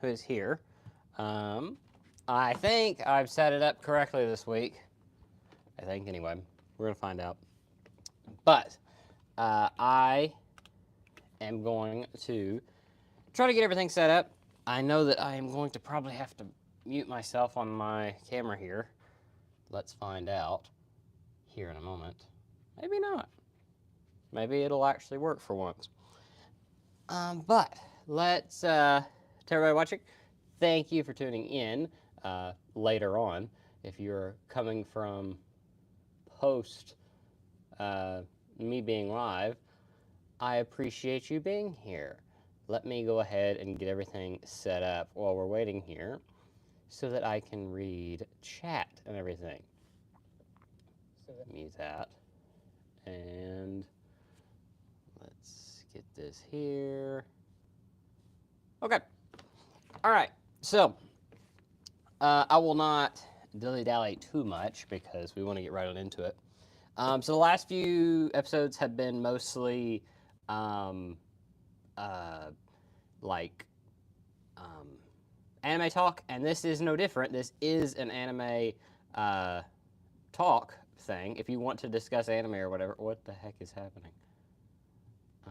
who is here. I think I've set it up correctly this week. I think, anyway. We're going to find out. But I am going to try to get everything set up. I know that I am going to probably have to mute myself on my camera here. Let's find out here in a moment. Maybe not. Maybe it'll actually work for once. But let's, to everybody watching, thank you for tuning in later on. If you're coming from post me being live, I appreciate you being here. Let me go ahead and get everything set up while we're waiting here so that I can read chat and everything. Mute that. And let's get this here. Okay. All right. So I will not dilly-dally too much because we want to get right on into it. So the last few episodes have been mostly anime talk, and this is no different. This is an anime talk thing. If you want to discuss anime or whatever, what the heck is happening? I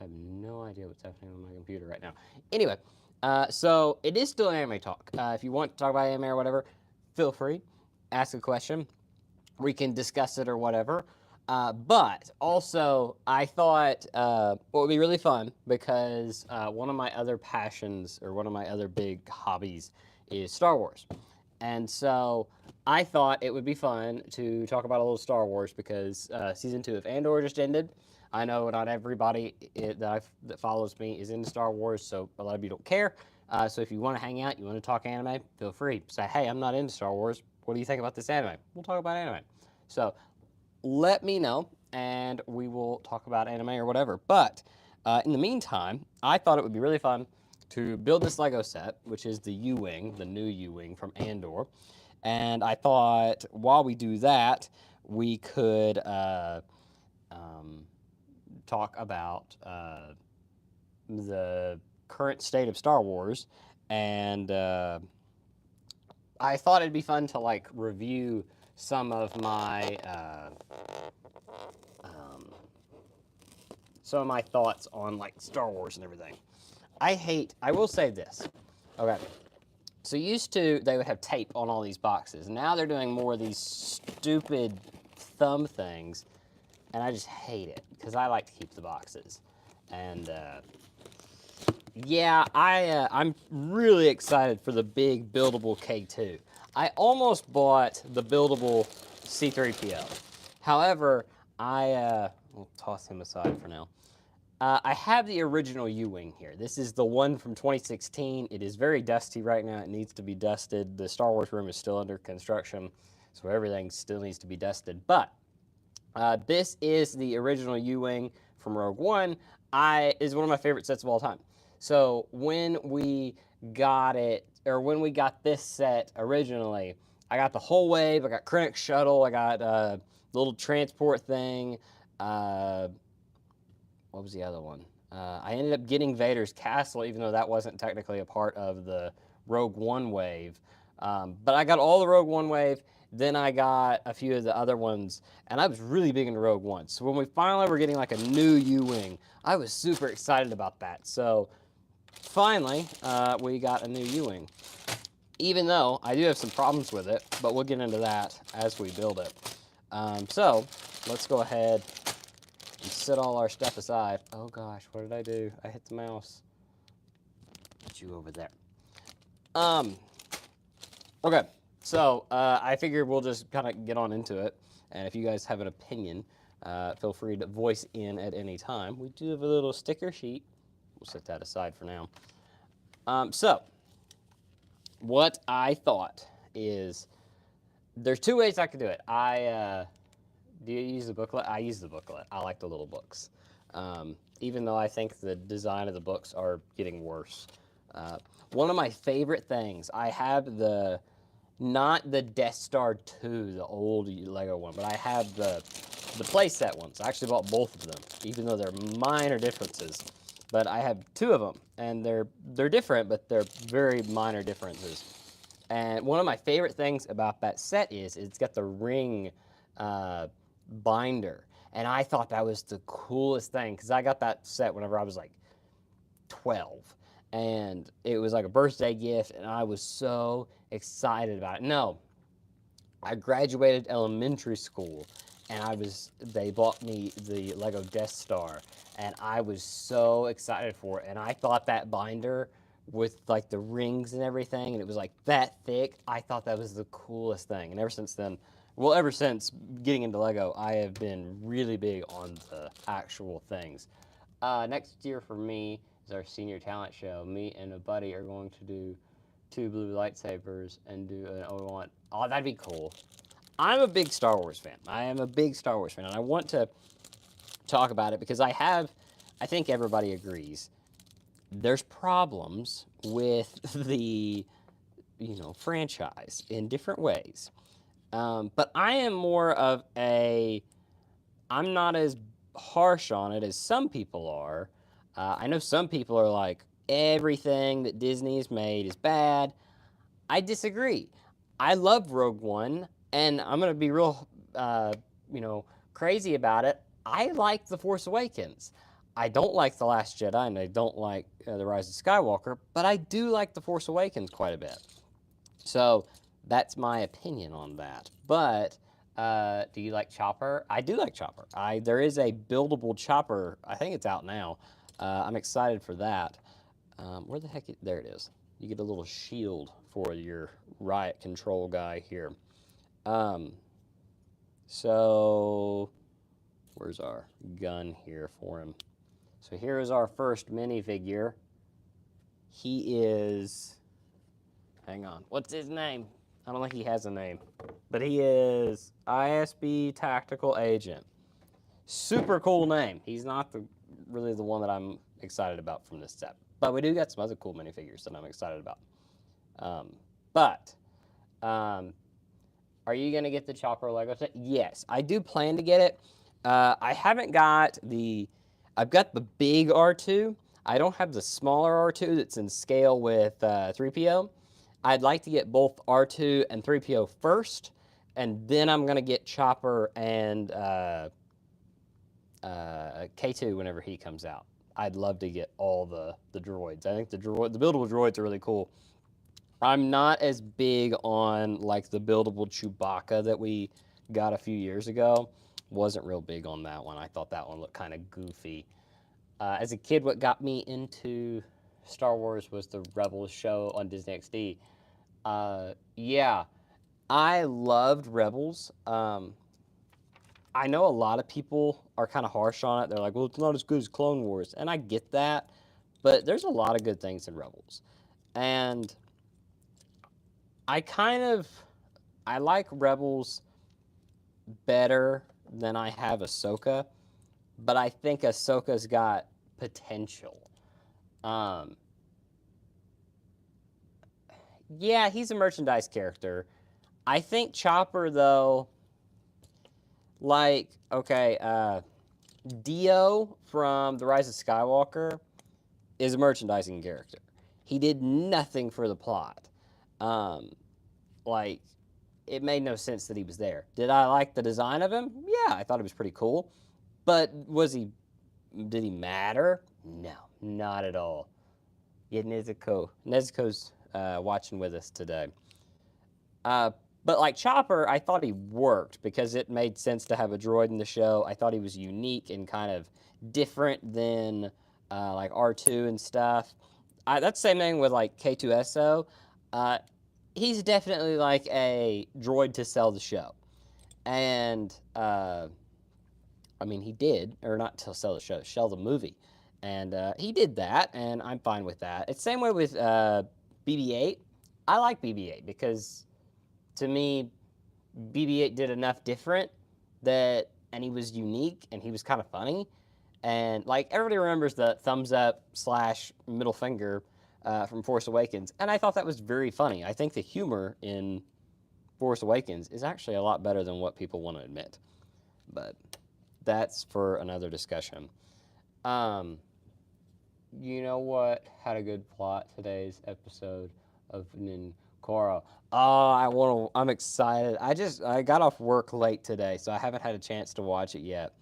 have no idea what's happening on my computer right now. Anyway, so it is still anime talk. If you want to talk about anime or whatever, feel free. Ask a question. We can discuss it or whatever. But also, I thought what would be really fun, because one of my other passions, or one of my other big hobbies, is Star Wars. And so I thought it would be fun to talk about a little Star Wars, because Season 2 of Andor just ended. I know not everybody that follows me is into Star Wars, so a lot of you don't care. So if you want to hang out, you want to talk anime, feel free. Say, hey, I'm not into Star Wars. What do you think about this anime? We'll talk about anime. So let me know, and we will talk about anime or whatever. But in the meantime, I thought it would be really fun to build this Lego set, which is the U-Wing, the new U-Wing from Andor. And I thought while we do that, we could talk about the current state of Star Wars. And I thought it'd be fun to like review some of my thoughts on like Star Wars and everything. I will say this. Okay. So used to, they would have tape on all these boxes. Now they're doing more of these stupid thumb things, and I just hate it, because I like to keep the boxes. And yeah, I'm really excited for the big buildable K2. I almost bought the buildable C-3PO. However, we'll toss him aside for now. I have the original U-Wing here. This is the one from 2016. It is very dusty right now. It needs to be dusted. The Star Wars room is still under construction, so everything still needs to be dusted. But this is the original U-Wing from Rogue One. Is one of my favorite sets of all time. So when we got it, or when we got this set originally, I got the whole wave. I got Krennic shuttle. I got the little transport thing. What was the other one? I ended up getting Vader's castle, even though that wasn't technically a part of the Rogue One wave. But I got all the Rogue One wave. Then I got a few of the other ones, and I was really big into Rogue One. So when we finally were getting like a new U-Wing, I was super excited about that. So finally, we got a new U-Wing. Even though I do have some problems with it, but we'll get into that as we build it. So let's go ahead and set all our stuff aside. Oh gosh, what did I do? I hit the mouse. Put you over there. Okay, so I figured we'll just kind of get on into it. And if you guys have an opinion, feel free to voice in at any time. We do have a little sticker sheet. We'll set that aside for now. So what I thought is, there's two ways I could do it. Do you use the booklet? I use the booklet. I like the little books. Even though I think the design of the books are getting worse. One of my favorite things, I have not the Death Star 2, the old Lego one, but I have the playset ones. I actually bought both of them, even though they're minor differences. but I have two of them, and they're different, but they're very minor differences. And one of my favorite things about that set is it's got the ring binder, and I thought that was the coolest thing because I got that set whenever I was like 12, and it was like a birthday gift, and I was so excited about it. No, I graduated elementary school, and they bought me the Lego Death Star, and I was so excited for it. And I thought that binder with like the rings and everything, and it was like that thick. I thought that was the coolest thing. And ever since then, well, ever since getting into Lego, I have been really big on the actual things. Next year for me is our senior talent show. Me and a buddy are going to do 2 blue lightsabers and do an Obi-Wan. Oh, that'd be cool. I'm a big Star Wars fan. I am a big Star Wars fan, and I want to talk about it because I think everybody agrees, there's problems with the, franchise in different ways. But I am more of I'm not as harsh on it as some people are. I know some people are like, everything that Disney's made is bad. I disagree. I love Rogue One, and I'm going to be real, crazy about it. I like The Force Awakens. I don't like The Last Jedi, and I don't like The Rise of Skywalker, but I do like The Force Awakens quite a bit. So that's my opinion on that. But do you like Chopper? I do like Chopper. There is a buildable Chopper. I think it's out now. I'm excited for that. Where the heck? There it is. You get a little shield for your riot control guy here. So where's our gun here for him? So here is our first minifigure. He is, hang on, what's his name? I don't think he has a name, but he is ISB Tactical Agent. Super cool name. He's not really the one that I'm excited about from this set, but we do got some other cool minifigures that I'm excited about. Are you going to get the Chopper Lego set? Yes, I do plan to get it. I haven't got I've got the big R2. I don't have the smaller R2 that's in scale with 3PO. I'd like to get both R2 and 3PO first, and then I'm going to get Chopper and K2 whenever he comes out. I'd love to get all the droids. I think the buildable droids are really cool. I'm not as big on like the buildable Chewbacca that we got a few years ago. Wasn't real big on that one. I thought that one looked kind of goofy. As a kid, what got me into Star Wars was the Rebels show on Disney XD. Yeah, I loved Rebels. I know a lot of people are kind of harsh on it. They're like, well, it's not as good as Clone Wars. And I get that, but there's a lot of good things in Rebels. And I like Rebels better than I have Ahsoka, but I think Ahsoka's got potential. Yeah, he's a merchandise character. I think Chopper, though, like, okay, Dio from The Rise of Skywalker is a merchandising character. He did nothing for the plot. Like, it made no sense that he was there. Did I like the design of him? Yeah, I thought it was pretty cool. But did he matter? No, not at all. Yeah, Nezuko's watching with us today. But like Chopper, I thought he worked because it made sense to have a droid in the show. I thought he was unique and kind of different than like R2 and stuff. That's the same thing with like K2SO. He's definitely like a droid to sell the show. And, I mean, he did, or not to sell the show, sell the movie. And he did that, and I'm fine with that. It's the same way with BB-8. I like BB-8 because, to me, BB-8 did enough different and he was unique, and he was kind of funny. And, like, everybody remembers the thumbs up / middle finger from Force Awakens, and I thought that was very funny. I think the humor in Force Awakens is actually a lot better than what people want to admit. But that's for another discussion. You know what had a good plot? Today's episode of Ninkoro. Oh, I'm excited. I got off work late today, so I haven't had a chance to watch it yet.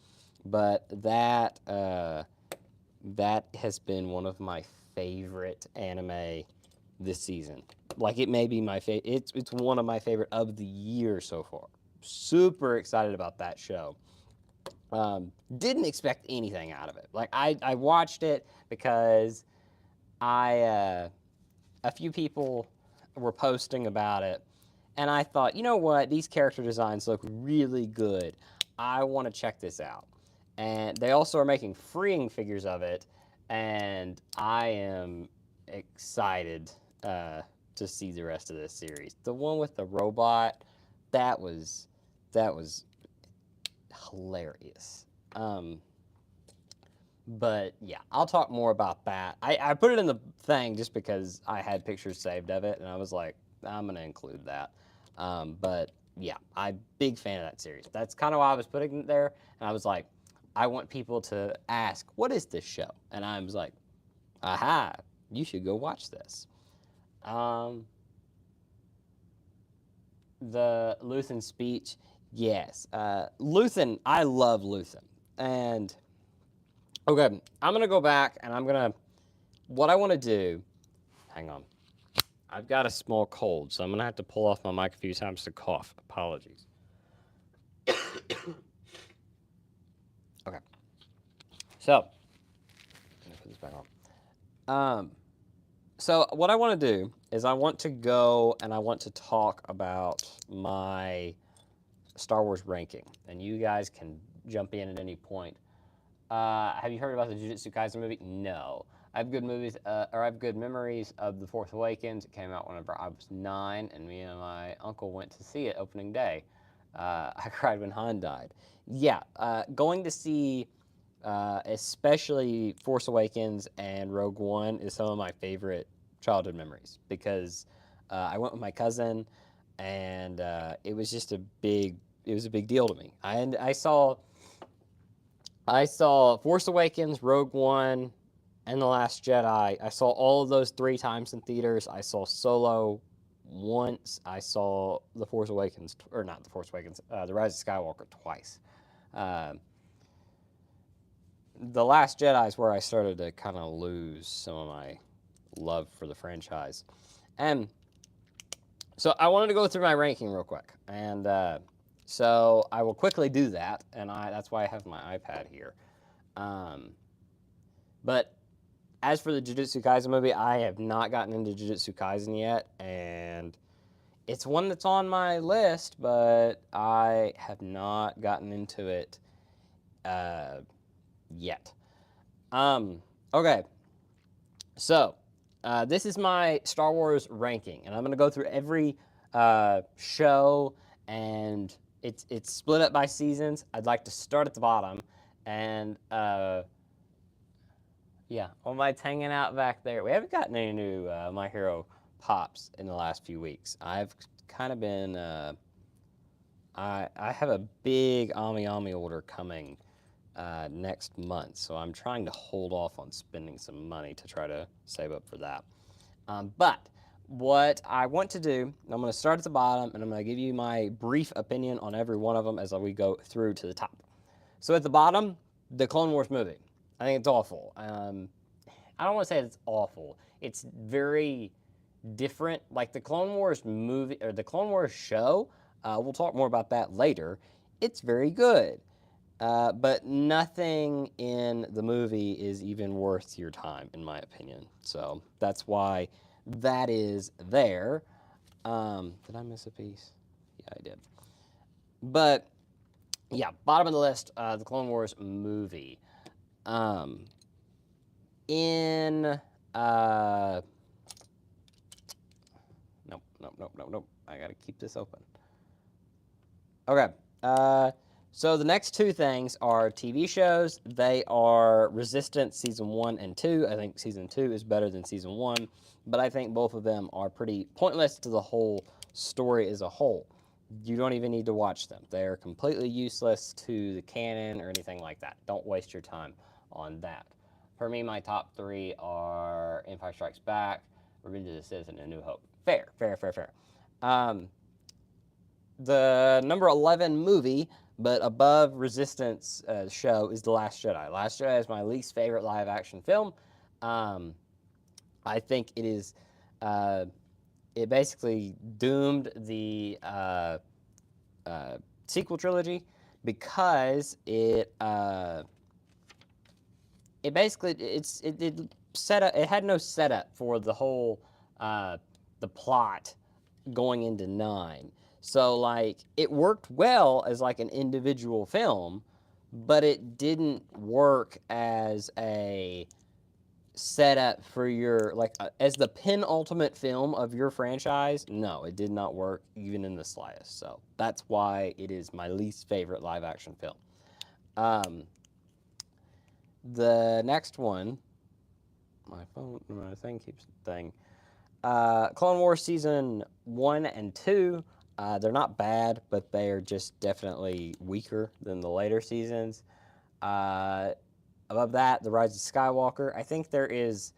But that has been one of my favorite anime this season. Like it may be my favorite. It's one of my favorite of the year so far. Super excited about that show. Didn't expect anything out of it. Like I watched it because a few people were posting about it, and I thought, you know what, these character designs look really good. I want to check this out. And they also are making freeing figures of it, and I am excited to see the rest of this series. The one with the robot, that was that was hilarious. Um, but yeah, I'll talk more about that. I put it in the thing just because I had pictures saved of it, and I was like, I'm gonna include that. But yeah, I'm big fan of that series. That's kind of why I was putting it there, and I was like, I want people to ask, what is this show? And I was like, aha, you should go watch this. Um, the Luthen speech, yes. Luthen, I love Luthen, and okay, I'm gonna go back and what I want to do. Hang on, I've got a small cold, so I'm gonna have to pull off my mic a few times to cough. Apologies. Okay, so I'm gonna put this back on. So what I want to do is I want to go and I want to talk about my Star Wars ranking, and you guys can jump in at any point. Have you heard about the Jujutsu Kaisen movie? No. I have good movies, or I have good memories of The Force Awakens. It came out whenever I was 9, and me and my uncle went to see it opening day. I cried when Han died. Yeah, going to see, especially Force Awakens and Rogue One, is some of my favorite childhood memories because I went with my cousin, and it was just it was a big deal to me. I saw Force Awakens, Rogue One, and The Last Jedi. I saw all of those 3 times in theaters. I saw Solo once. I saw The Force Awakens, or not The Force Awakens, The Rise of Skywalker twice. Uh, the Last Jedi is where I started to kind of lose some of my love for the franchise. And so I wanted to go through my ranking real quick. And so I will quickly do that. And that's why I have my iPad here. Um, but as for the Jujutsu Kaisen movie, I have not gotten into Jujutsu Kaisen yet, and it's one that's on my list, but I have not gotten into it yet. Okay, so this is my Star Wars ranking, and I'm going to go through every show, and it's split up by seasons. I'd like to start at the bottom, and yeah, All Might's hanging out back there. We haven't gotten any new My Hero pops in the last few weeks. I've kind of been. I have a big Ami Ami order coming next month, so I'm trying to hold off on spending some money to try to save up for that. But what I want to do, I'm going to start at the bottom, and I'm going to give you my brief opinion on every one of them as we go through to the top. So at the bottom, the Clone Wars movie. I think it's awful. I don't want to say it's awful. It's very different. Like the Clone Wars movie or the Clone Wars show, we'll talk more about that later. It's very good. But nothing in the movie is even worth your time, in my opinion. So that's why that is there. Did I miss a piece? Yeah, I did. But yeah, bottom of the list, the Clone Wars movie. Um, in nope. I gotta keep this open. Okay. So the next 2 things are TV shows. They are Resistance season 1 and 2. I think season 2 is better than season 1, but I think both of them are pretty pointless to the whole story as a whole. You don't even need to watch them. They're completely useless to the canon or anything like that. Don't waste your time on that. For me, my top three are Empire Strikes Back, Revenge of the Sith, and A New Hope. Fair, fair, fair, fair. Um, the number 11 movie, but above Resistance show, is The Last Jedi. Last Jedi is my least favorite live action film. Um, I think it is. It basically doomed the sequel trilogy because it basically it set up, it had no setup for the whole the plot going into 9. So like it worked well as like an individual film, but it didn't work as a setup for your like as the penultimate film of your franchise. No, it did not work even in the slightest. So that's why it is my least favorite live action film. The next one, my thing keeps thing. Clone Wars season 1 and 2. They're not bad, but they are just definitely weaker than the later seasons. Above that, The Rise of Skywalker. I think there is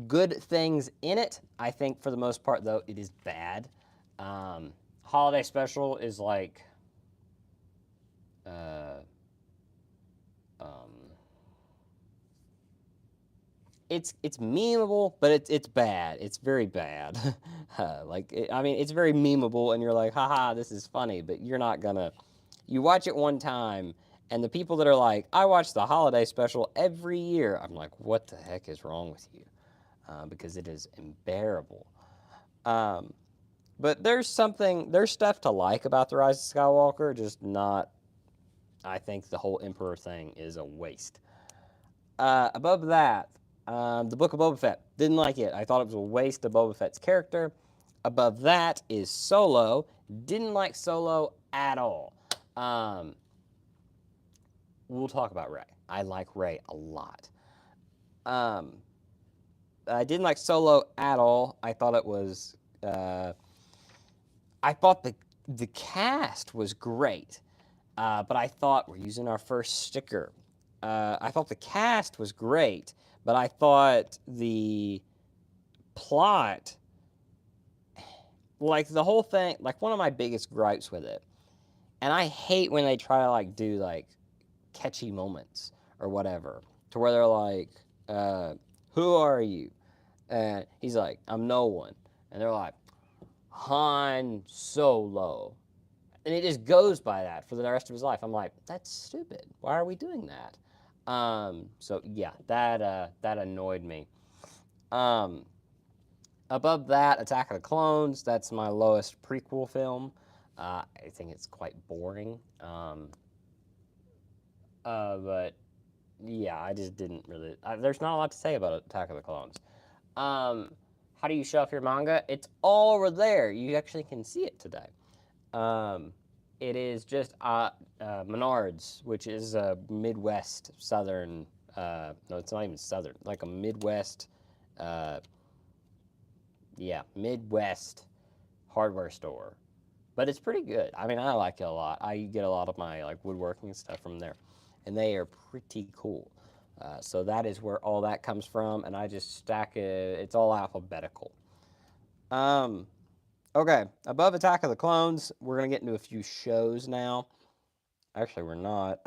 good things in it. I think for the most part, though, it is bad. Holiday Special is like, it's memeable, but it's bad. It's very bad. I mean, it's very memeable, and you're like, haha, this is funny, but you're not gonna. You watch it one time, and the people that are like, I watch the Holiday Special every year. I'm like, what the heck is wrong with you? Because it is unbearable. But there's stuff to like about The Rise of Skywalker, just not. I think the whole Emperor thing is a waste. Above that, the Book of Boba Fett. Didn't like it. I thought it was a waste of Boba Fett's character. Above that is Solo. Didn't like Solo at all. We'll talk about Rey. I like Rey a lot. I didn't like Solo at all. I thought it was. I thought the cast was great, but I thought we're using our first sticker. I thought the cast was great, but I thought the plot, like the whole thing, like one of my biggest gripes with it, and I hate when they try to like do like catchy moments or whatever, to where they're like, "Who are you?" And he's like, "I'm no one," and they're like, "Han Solo." And it just goes by that for the rest of his life. I'm like, that's stupid. Why are we doing that? So yeah, that annoyed me. Above that, Attack of the Clones. That's my lowest prequel film. I think it's quite boring. But yeah, I just didn't really. There's not a lot to say about Attack of the Clones. How do you shelf your manga? It's all over there. You actually can see it today. It is just Menards, which is a Midwest Southern. No, it's not even Southern. Like a Midwest. Yeah, Midwest hardware store. But it's pretty good. I mean, I like it a lot. I get a lot of my like woodworking stuff from there, and they are pretty cool. So that is where all that comes from, and I just stack it. It's all alphabetical. Okay, above Attack of the Clones, we're gonna get into a few shows now. Actually, we're not.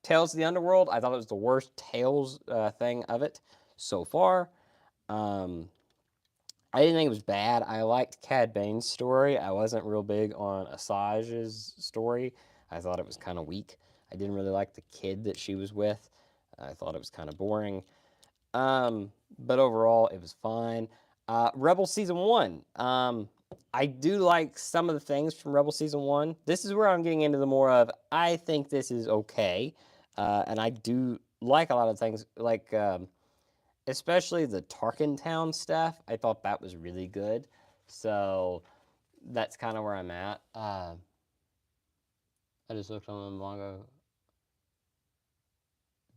Tales of the Underworld. I thought it was the worst Tales thing of it so far. I didn't think it was bad. I liked Cad Bane's story. I wasn't real big on Asage's story. I thought it was kind of weak. I didn't really like the kid that she was with. I thought it was kind of boring. But overall, it was fine. Rebel Season 1. I do like some of the things from Rebel Season 1. This is where I'm getting into the more of, I think this is okay. And I do like a lot of things, like especially the Tarkin Town stuff. I thought that was really good. So that's kind of where I'm at. I just looked on the manga.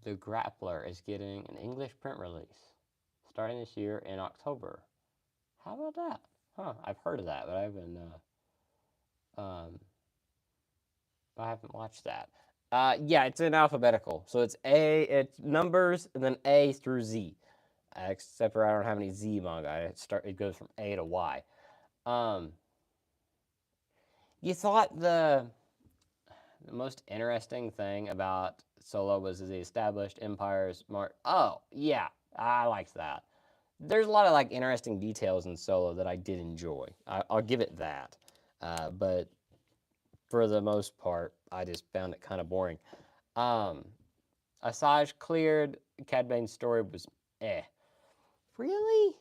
The Grappler is getting an English print release starting this year in October. How about that? Huh? I've heard of that, but I haven't watched that. Yeah, it's in alphabetical. So it's A, it's numbers, and then A through Z. Except for I don't have any Z manga. It goes from A to Y. Um, you thought the most interesting thing about Solo was the established empires. Oh yeah, I liked that. There's a lot of like interesting details in Solo that I did enjoy. I'll give it that. But for the most part, I just found it kind of boring. Um, Asajj cleared. Cad Bane's story was eh. Really?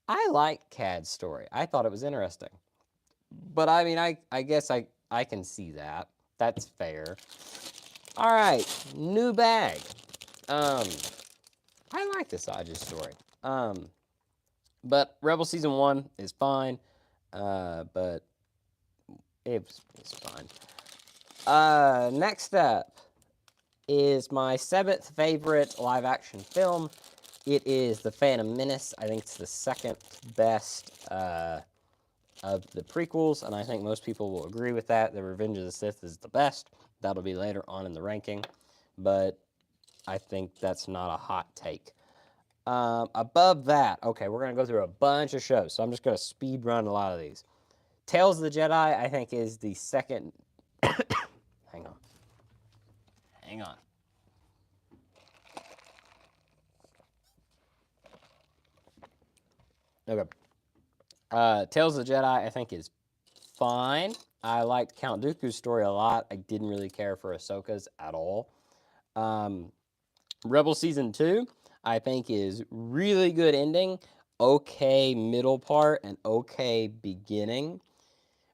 I like Cad's story. I thought it was interesting. But I mean, I guess I can see that. That's fair. All right, new bag. Um, I like Asajj's story. Um, but Rebel season 1 is fine. But it's fine. Next up is my 7th favorite live action film. It is The Phantom Menace. I think it's the second best of the prequels, and I think most people will agree with that. The Revenge of the Sith is the best. That'll be later on in the ranking, but I think that's not a hot take. Above that, okay, we're going to go through a bunch of shows, so I'm just going to speed run a lot of these. Tales of the Jedi, I think, is the second. Hang on. Hang on. Okay. Tales of the Jedi, I think, is fine. I liked Count Dooku's story a lot. I didn't really care for Ahsoka's at all. Rebel Season 2, I think, is really good ending, okay middle part, and okay beginning.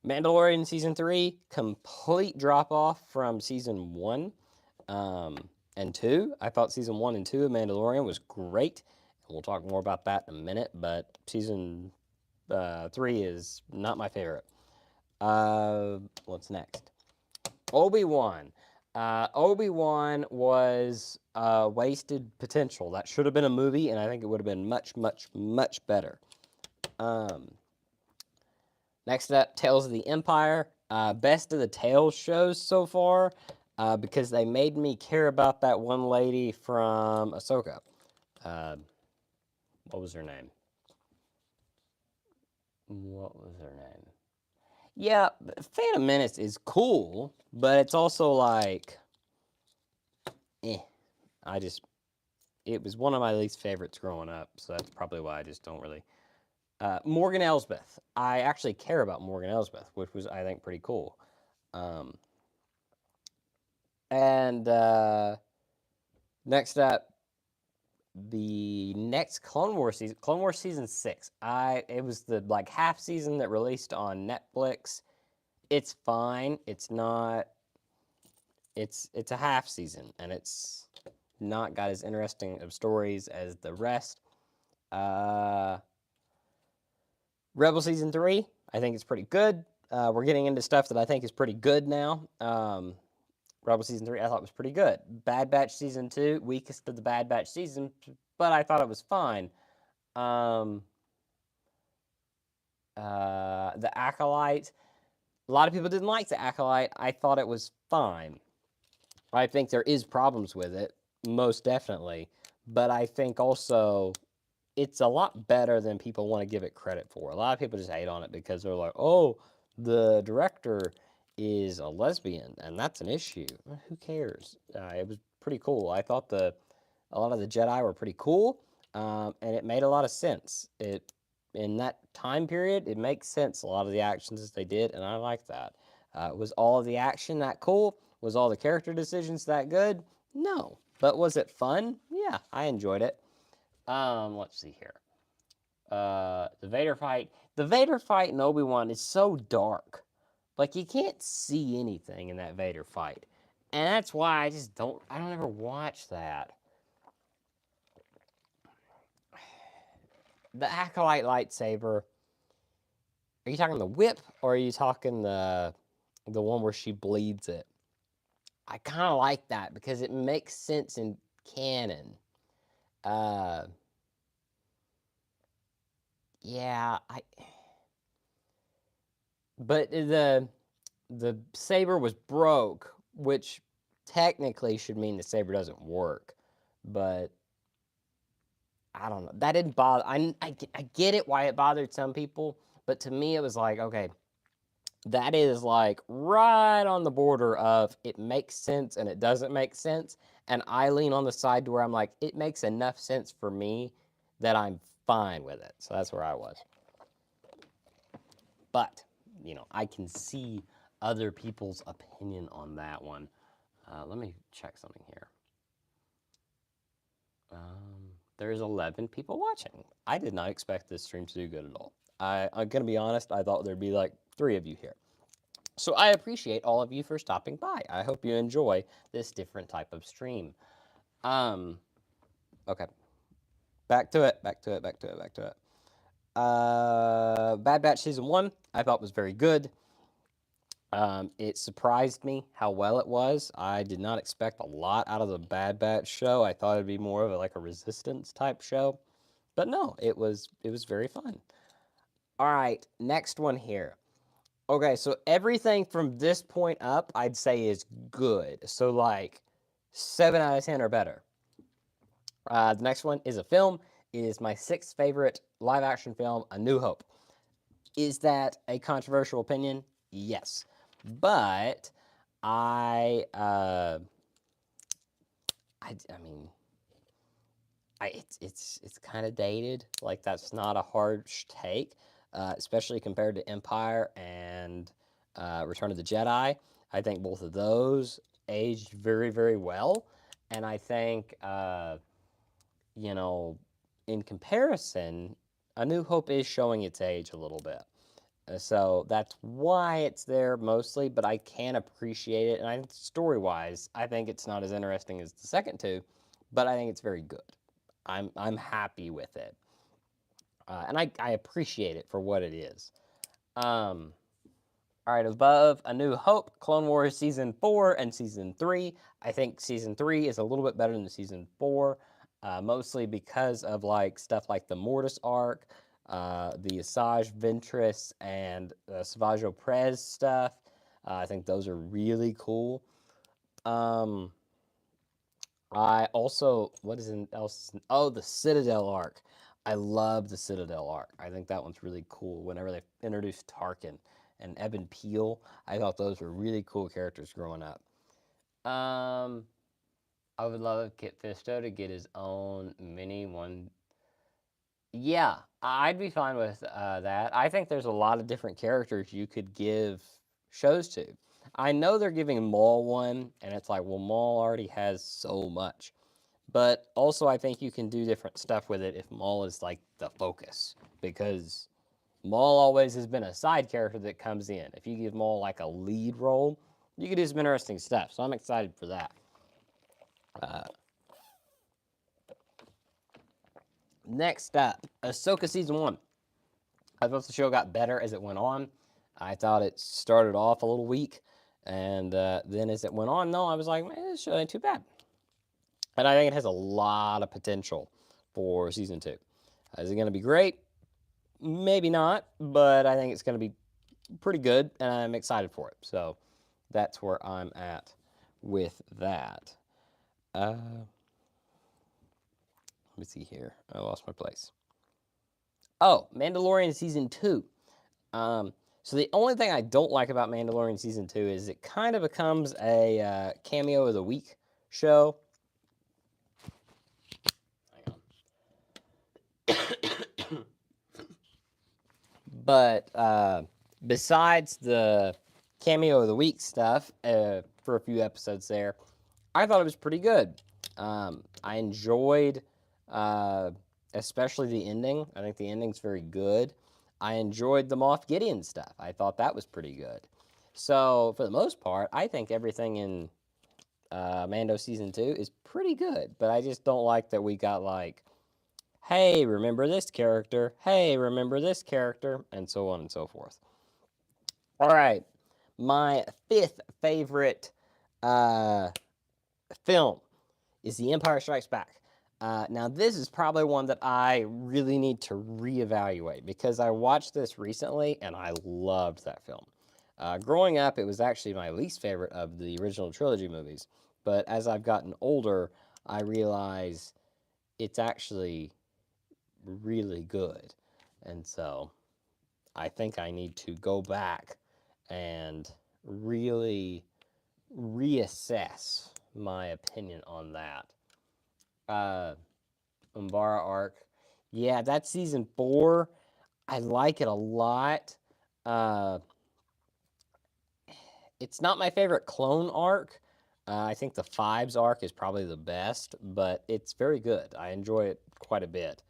Mandalorian Season 3, complete drop off from Season 1 and 2. I thought Season 1 and 2 of Mandalorian was great. And we'll talk more about that in a minute, but Season 3 is not my favorite. What's next? Obi-Wan. Obi-Wan was wasted potential. That should have been a movie, and I think it would have been much, much, much better. Next up, Tales of the Empire. Best of the Tales shows so far because they made me care about that one lady from Ahsoka. What was her name? What was her name? Yeah, Phantom Menace is cool, but it's also like, eh. It was one of my least favorites growing up, so that's probably why I just don't really. Morgan Elsbeth. I actually care about Morgan Elsbeth, which was, I think, pretty cool. And next up, the next Clone Wars season 6. It was the like half season that released on Netflix. It's fine. It's not. It's a half season, and it's not got as interesting of stories as the rest. Rebel season 3, I think it's pretty good. We're getting into stuff that I think is pretty good now. Rebel season 3, I thought was pretty good. Bad Batch season 2, weakest of the Bad Batch season, but I thought it was fine. The Acolyte, a lot of people didn't like the Acolyte. I thought it was fine. I think there is problems with it, most definitely, but I think also it's a lot better than people want to give it credit for. A lot of people just hate on it because they're like, oh, the director is a lesbian, and that's an issue. Who cares? It was pretty cool. I thought a lot of the Jedi were pretty cool, and it made a lot of sense. In that time period, it makes sense, a lot of the actions that they did, and I like that. Was all of the action that cool? Was all the character decisions that good? No. But was it fun? Yeah, I enjoyed it. Let's see here. The Vader fight. The Vader fight in Obi-Wan is so dark. Like you can't see anything in that Vader fight. And that's why I don't ever watch that. The Acolyte lightsaber. Are you talking the whip or are you talking the one where she bleeds it? I kind of like that because it makes sense in canon. Yeah, but the saber was broke, which technically should mean the saber doesn't work, but I don't know. That didn't bother. I get it why it bothered some people, but to me it was like, okay, that is like right on the border of it makes sense and it doesn't make sense. And I lean on the side to where I'm like, it makes enough sense for me that I'm fine with it. So that's where I was. But, I can see other people's opinion on that one. Let me check something here. There's 11 people watching. I did not expect this stream to do good at all. I'm going to be honest, I thought there'd be like 3 of you here. So I appreciate all of you for stopping by. I hope you enjoy this different type of stream. Okay. Back to it. Bad Batch Season 1, I thought was very good. It surprised me how well it was. I did not expect a lot out of the Bad Batch show. I thought it'd be more of a Resistance type show. But no, it was very fun. All right, next one here. Okay, so everything from this point up, I'd say is good. So like 7 out of 10 or better. The next one is a film. It is my 6th favorite live action film, A New Hope. Is that a controversial opinion? Yes. But it's kind of dated. Like, that's not a harsh take, especially compared to Empire and Return of the Jedi. I think both of those aged very, very well. And I think, in comparison, A New Hope is showing its age a little bit. So that's why it's there mostly, but I can appreciate it. And story-wise, I think it's not as interesting as the second two, but I think it's very good. I'm happy with it, and I appreciate it for what it is. All right, above A New Hope, Clone Wars Season 4 and Season 3. I think Season 3 is a little bit better than Season 4, mostly because of stuff like the Mortis arc, the Asajj Ventress and Savage Oprez stuff. I think those are really cool. I also, what is else? Oh, the Citadel arc. I love the Citadel arc. I think that one's really cool. Whenever they introduced Tarkin and Evan Peel, I thought those were really cool characters growing up. I would love Kit Fisto to get his own mini one. Yeah, I'd be fine with that. I think there's a lot of different characters you could give shows to. I know they're giving Maul one, and it's like, well, Maul already has so much. But also, I think you can do different stuff with it if Maul is like the focus, because Maul always has been a side character that comes in. If you give Maul like a lead role, you could do some interesting stuff. So I'm excited for that. Next up, Ahsoka Season 1. I thought the show got better as it went on. I thought it started off a little weak, and then as it went on, I was like, man, this show ain't too bad. And I think it has a lot of potential for Season 2. Is it going to be great? Maybe not, but I think it's going to be pretty good, and I'm excited for it. So that's where I'm at with that. Let me see here. I lost my place. Oh, Mandalorian Season 2. So the only thing I don't like about Mandalorian Season 2 is it kind of becomes a cameo of the week show. But besides the cameo of the week stuff for a few episodes there, I thought it was pretty good. I enjoyed especially the ending. I think the ending's very good. I enjoyed the Moff Gideon stuff. I thought that was pretty good. So for the most part, I think everything in Mando Season 2 is pretty good. But I just don't like that we got like, hey, remember this character? Hey, remember this character? And so on and so forth. All right. My 5th favorite film is The Empire Strikes Back. Now, this is probably one that I really need to reevaluate because I watched this recently and I loved that film. Growing up, it was actually my least favorite of the original trilogy movies, But as I've gotten older, I realize it's actually really good. And so I think I need to go back and really reassess my opinion on that. Umbara arc. Yeah, that's season 4. I like it a lot. Uh, it's not my favorite clone arc. I think the Fives arc is probably the best, but it's very good. I enjoy it quite a bit.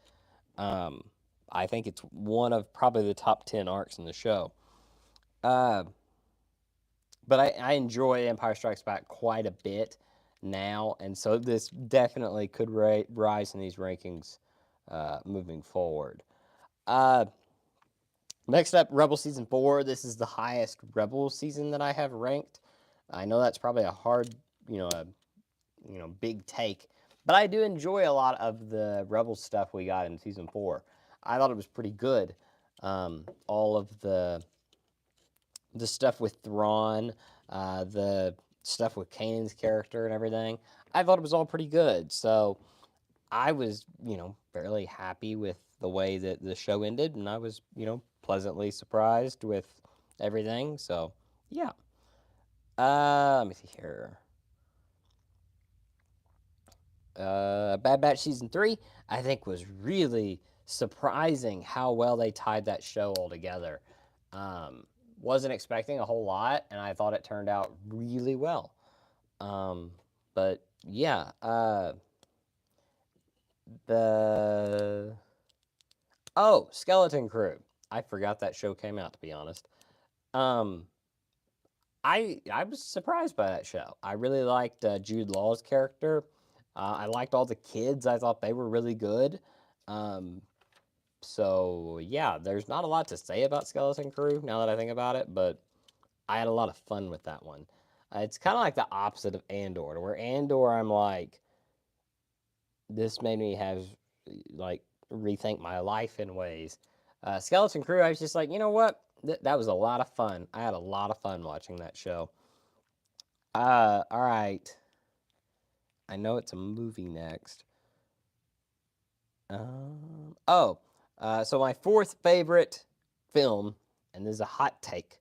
Um, I think it's one of probably the top 10 arcs in the show. Uh, but I enjoy Empire Strikes Back quite a bit now, and so this definitely could rise in these rankings moving forward. Uh, Next up, Rebel Season 4. This is the highest Rebel season that I have ranked. I know that's probably a hard, big take, but I do enjoy a lot of the Rebel stuff we got in Season 4. I thought it was pretty good. All of the stuff with Thrawn, the stuff with Kanan's character and everything, I thought it was all pretty good. So I was, fairly happy with the way that the show ended, and I was, pleasantly surprised with everything. So, yeah. Let me see here. Bad Batch Season 3, I think, was really surprising how well they tied that show all together. Um, wasn't expecting a whole lot, and I thought it turned out really well. But yeah, the Skeleton Crew. I forgot that show came out, to be honest. Um, I was surprised by that show. I really liked Jude Law's character. I liked all the kids. I thought they were really good. Um, so yeah, there's not a lot to say about Skeleton Crew now that I think about it, but I had a lot of fun with that one. It's kind of like the opposite of Andor, where Andor I'm like, this made me have like rethink my life in ways. Skeleton Crew, I was just like, you know what? That was a lot of fun. I had a lot of fun watching that show. All right. I know it's a movie next. So my fourth favorite film, and this is a hot take,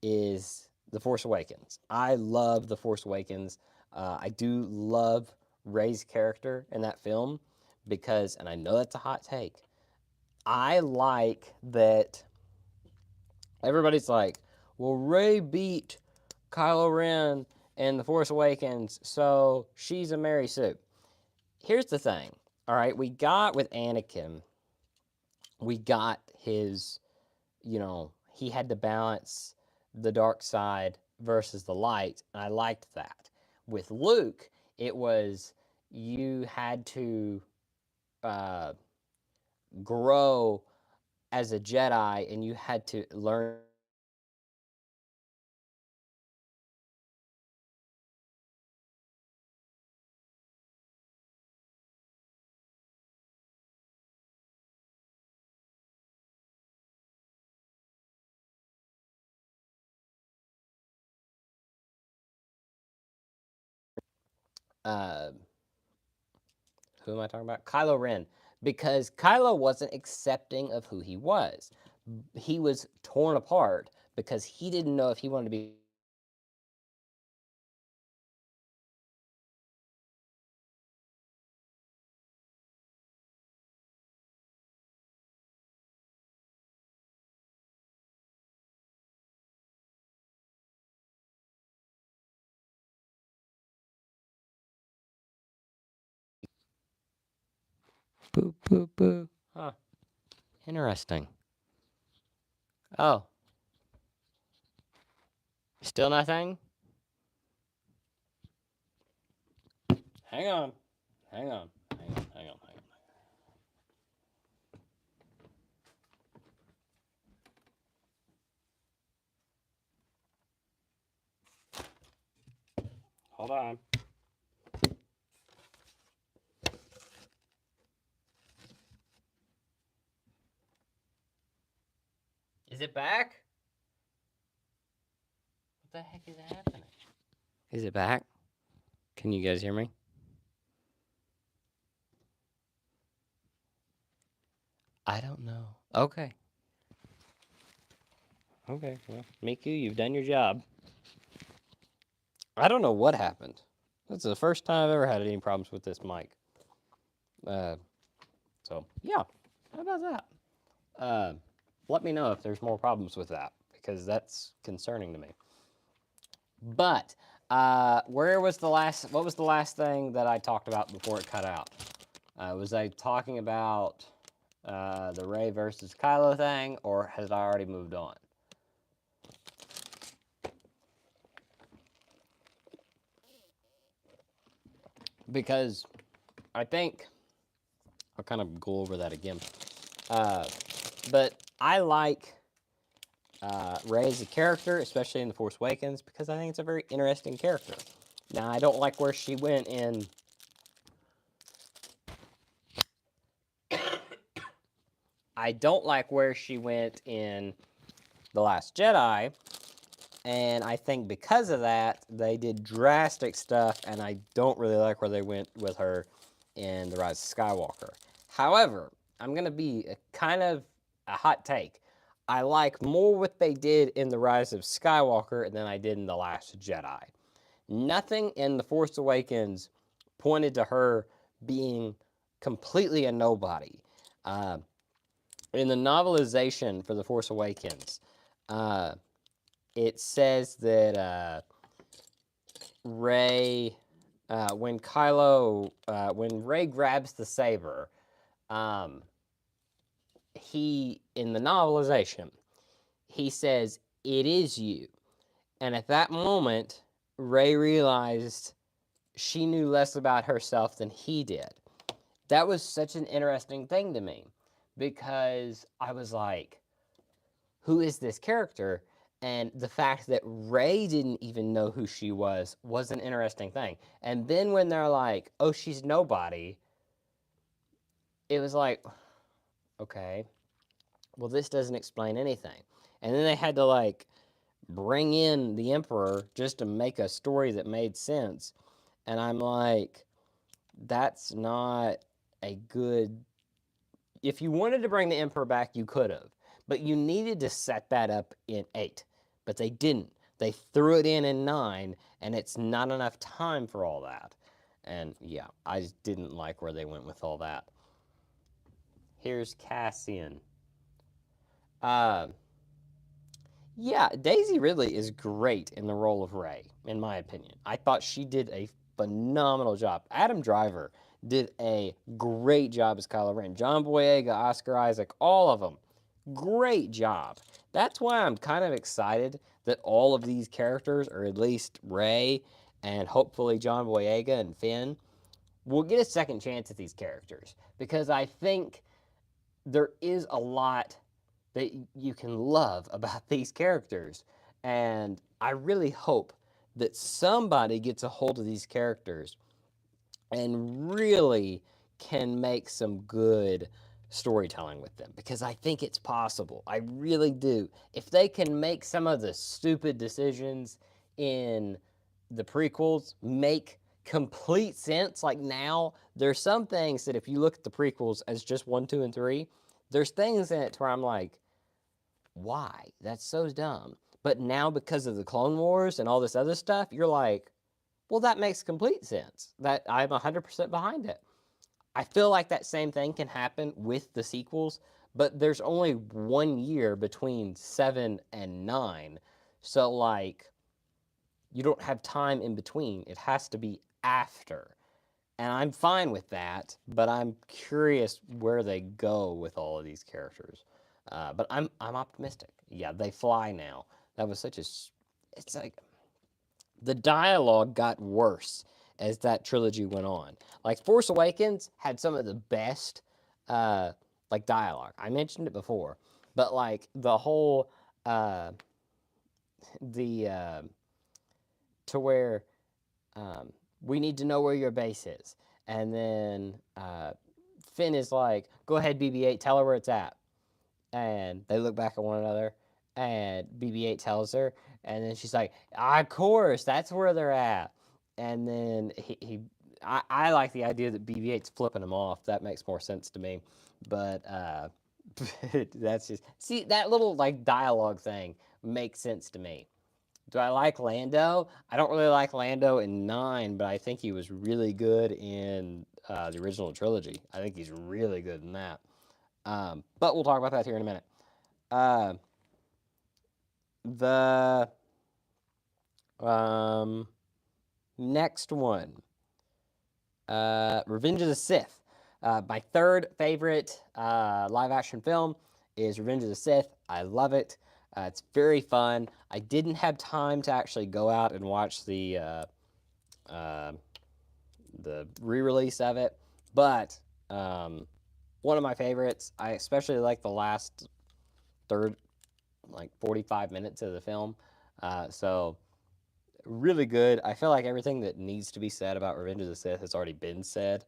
is The Force Awakens. I love The Force Awakens. I do love Rey's character in that film because, and I know that's a hot take, I like that everybody's like, well, Rey beat Kylo Ren in The Force Awakens, so she's a Mary Sue. Here's the thing, all right, we got with Anakin, we got his, he had to balance the dark side versus the light, and I liked that. With Luke, it was you had to uh, grow as a Jedi, and you had to learn uh, who am I talking about? Kylo Ren. Because Kylo wasn't accepting of who he was. He was torn apart because he didn't know if he wanted to be. Boo, boo, boo. Huh. Interesting. Oh, still nothing? Hang on. Hang on. Hang on. Hang on. Hang on. Hold on. Is it back? What the heck is happening? Is it back? Can you guys hear me? I don't know. Okay. Okay. Well, Miku, you've done your job. I don't know what happened. That's the first time I've ever had any problems with this mic. Uh, so yeah, how about that? Uh, Let me know if there's more problems with that because that's concerning to me. But where was the last? What was the last thing that I talked about before it cut out? Was I talking about the Rey versus Kylo thing, or had I already moved on? Because I think I'll kind of go over that again. But I like Rey as a character, especially in The Force Awakens, because I think it's a very interesting character. Now, I don't like where she went in. I don't like where she went in The Last Jedi, and I think because of that, they did drastic stuff, and I don't really like where they went with her in The Rise of Skywalker. However, I'm going to be kind of a hot take. I like more what they did in The Rise of Skywalker than I did in The Last Jedi. Nothing in The Force Awakens pointed to her being completely a nobody. Uh, in the novelization for The Force Awakens, it says that Rey, when Rey grabs the saber, he, in the novelization, he says, "It is you." And at that moment, Rey realized she knew less about herself than he did. That was such an interesting thing to me because I was like, who is this character? And the fact that Rey didn't even know who she was an interesting thing. And then when they're like, oh, she's nobody, it was like, okay, well, this doesn't explain anything. And then they had to like bring in the Emperor just to make a story that made sense. And I'm like, that's not a good. If you wanted to bring the Emperor back, you could have. But you needed to set that up in 8. But they didn't. They threw it in 9, and it's not enough time for all that. And yeah, I just didn't like where they went with all that. Here's Cassian. Yeah, Daisy Ridley is great in the role of Rey, in my opinion. I thought she did a phenomenal job. Adam Driver did a great job as Kylo Ren. John Boyega, Oscar Isaac, all of them. Great job. That's why I'm kind of excited that all of these characters, or at least Rey and hopefully John Boyega and Finn, will get a second chance at these characters. Because I think there is a lot that you can love about these characters. And I really hope that somebody gets a hold of these characters and really can make some good storytelling with them because I think it's possible. I really do. If they can make some of the stupid decisions in the prequels make complete sense, like now, there's some things that if you look at the prequels as just 1, 2, and 3, there's things in it where I'm like, why? That's so dumb. But now, because of the Clone Wars and all this other stuff, you're like, well, that makes complete sense. That I'm 100% behind it. I feel like that same thing can happen with the sequels, but there's only 1 year between 7 and 9. So, like, you don't have time in between. It has to be after. And I'm fine with that, but I'm curious where they go with all of these characters. But I'm optimistic. Yeah, they fly now. That was such a. It's like the dialogue got worse as that trilogy went on. Like Force Awakens had some of the best, like dialogue. I mentioned it before, but like the whole, the to where we need to know where your base is, and then Finn is like, "Go ahead, BB-8, tell her where it's at." And they look back at one another, and BB-8 tells her, and then she's like, "Of course, that's where they're at." and then I like the idea that BB-8's flipping him off. That makes more sense to me. But that's just see that little like dialogue thing makes sense to me. Do I like Lando? I don't really like Lando in 9, but I think he was really good in the original trilogy. I think he's really good in that. But we'll talk about that here in a minute. Uh, the next one, Revenge of the Sith. My third favorite live action film is Revenge of the Sith. I love it. It's very fun. I didn't have time to actually go out and watch the re-release of it, but one of my favorites. I especially like the last third, like 45 minutes of the film. So really good. I feel like everything that needs to be said about Revenge of the Sith has already been said.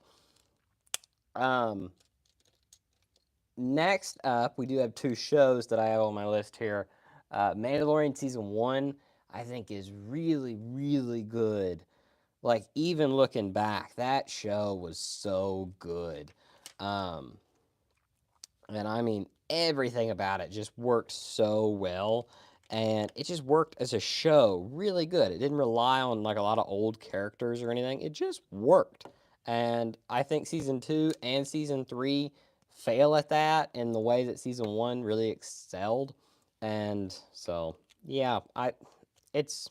Next up, we do have 2 shows that I have on my list here. Mandalorian season 1, I think, is really, really good. Like, even looking back, that show was so good. And I mean, everything about it just worked so well. And it just worked as a show really good. It didn't rely on like a lot of old characters or anything. It just worked. And I think season 2 and season 3 fail at that in the way that season 1 really excelled. And so, yeah, it's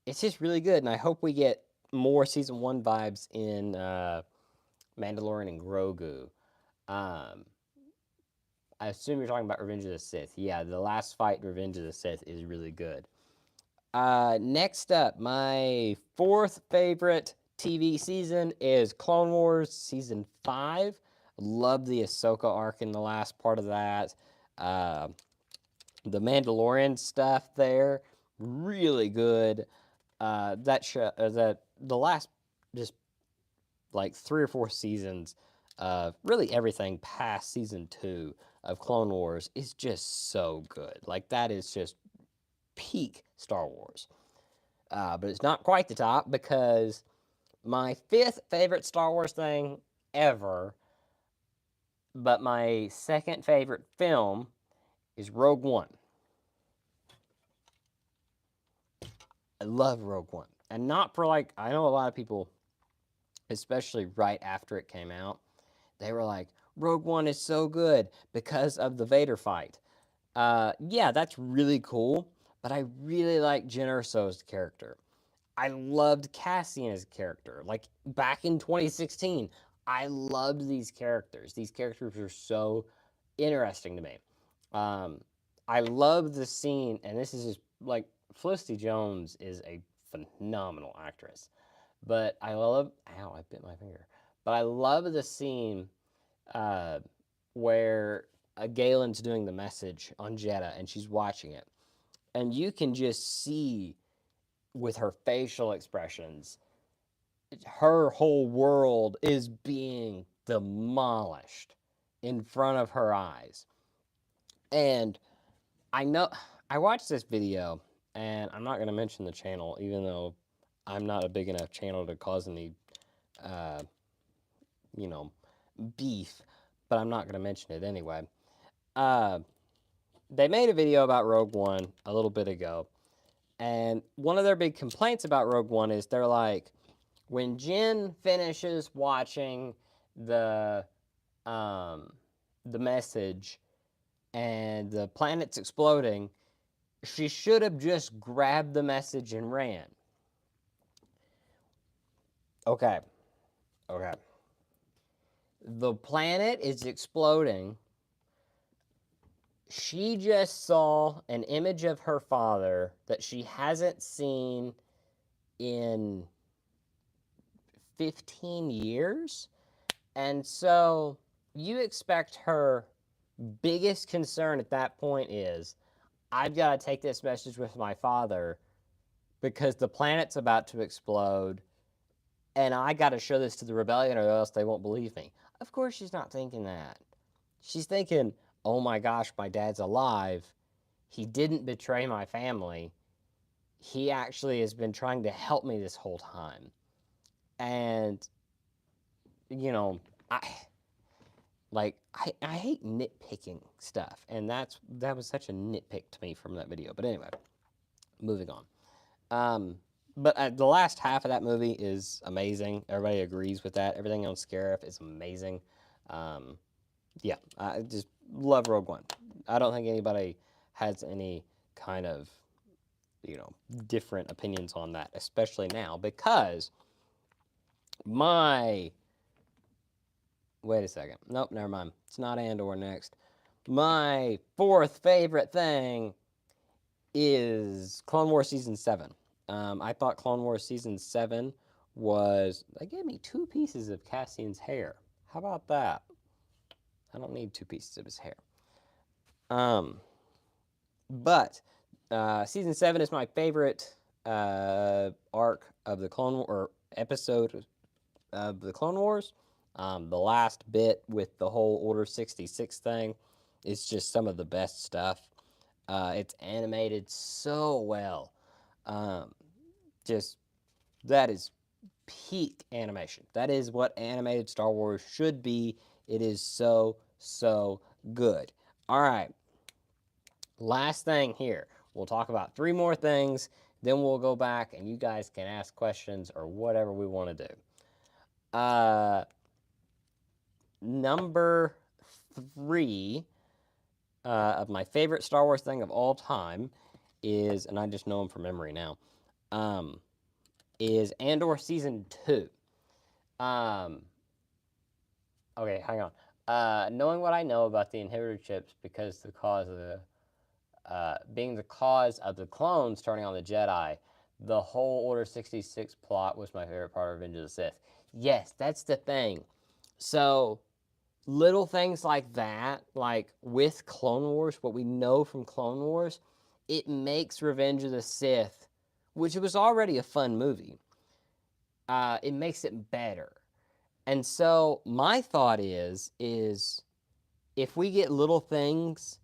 it's just really good, and I hope we get more season 1 vibes in Mandalorian and Grogu. Um, I assume you're talking about Revenge of the Sith. Yeah, the last fight in Revenge of the Sith is really good. Next up, my 4th favorite TV season is Clone Wars season 5. Love the Ahsoka arc in the last part of that. The Mandalorian stuff there, really good. That show, that the last just like 3 or 4 seasons of really everything past season 2 of Clone Wars is just so good. Like that is just peak Star Wars. But it's not quite the top because my 5th favorite Star Wars thing ever, but my 2nd favorite film is Rogue One. I love Rogue One. And not for like, I know a lot of people, especially right after it came out, they were like, Rogue One is so good because of the Vader fight. Yeah, that's really cool, but I really like Jyn Erso's character. I loved Cassian as a character. Like back in 2016, I loved these characters. These characters were so interesting to me. Um, I love the scene, and this is just like Felicity Jones is a phenomenal actress. But I love, ow, I bit my finger. But I love the scene uh, where Galen's doing the message on Jedha and she's watching it. And you can just see with her facial expressions, her whole world is being demolished in front of her eyes. And I know, I watched this video, and I'm not going to mention the channel, even though I'm not a big enough channel to cause any, uh, you know, beef, but I'm not going to mention it anyway. They made a video about Rogue One a little bit ago, and one of their big complaints about Rogue One is they're like, when Jyn finishes watching the um, the message and the planet's exploding, she should have just grabbed the message and ran. Okay. Okay. The planet is exploding. She just saw an image of her father that she hasn't seen in 15 years. And so you expect her biggest concern at that point is, I've got to take this message with my father because the planet's about to explode and I got to show this to the rebellion or else they won't believe me. Of course, she's not thinking that. She's thinking, oh my gosh, my dad's alive. He didn't betray my family. he actually has been trying to help me this whole time. And, you know, I hate nitpicking stuff, and that was such a nitpick to me from that video. But anyway, moving on. But the last half of that movie is amazing. Everybody agrees with that. Everything on Scarif is amazing. Yeah, I just love Rogue One. I don't think anybody has any kind of, different opinions on that, especially now, because wait a second. Nope, never mind. It's not Andor next. My fourth favorite thing is Clone Wars Season 7. I thought Clone Wars Season 7 they gave me 2 pieces of Cassian's hair. How about that? I don't need 2 pieces of his hair. But Season 7 is my favorite arc of the episode of the Clone Wars. The last bit with the whole Order 66 thing is just some of the best stuff. It's animated so well. That is peak animation. That is what animated Star Wars should be. It is so, so good. All right. Last thing here. We'll talk about 3 more things. Then we'll go back and you guys can ask questions or whatever we want to do. Number 3 of my favorite Star Wars thing of all time is, and I just know them from memory now, is Andor Season 2. Okay, hang on. Knowing what I know about the inhibitor chips because being the cause of the clones turning on the Jedi, the whole Order 66 plot was my favorite part of Revenge of the Sith. Yes, that's the thing. So, little things like that, like with Clone Wars, what we know from Clone Wars, it makes Revenge of the Sith, which was already a fun movie, it makes it better. And so my thought is if we get little things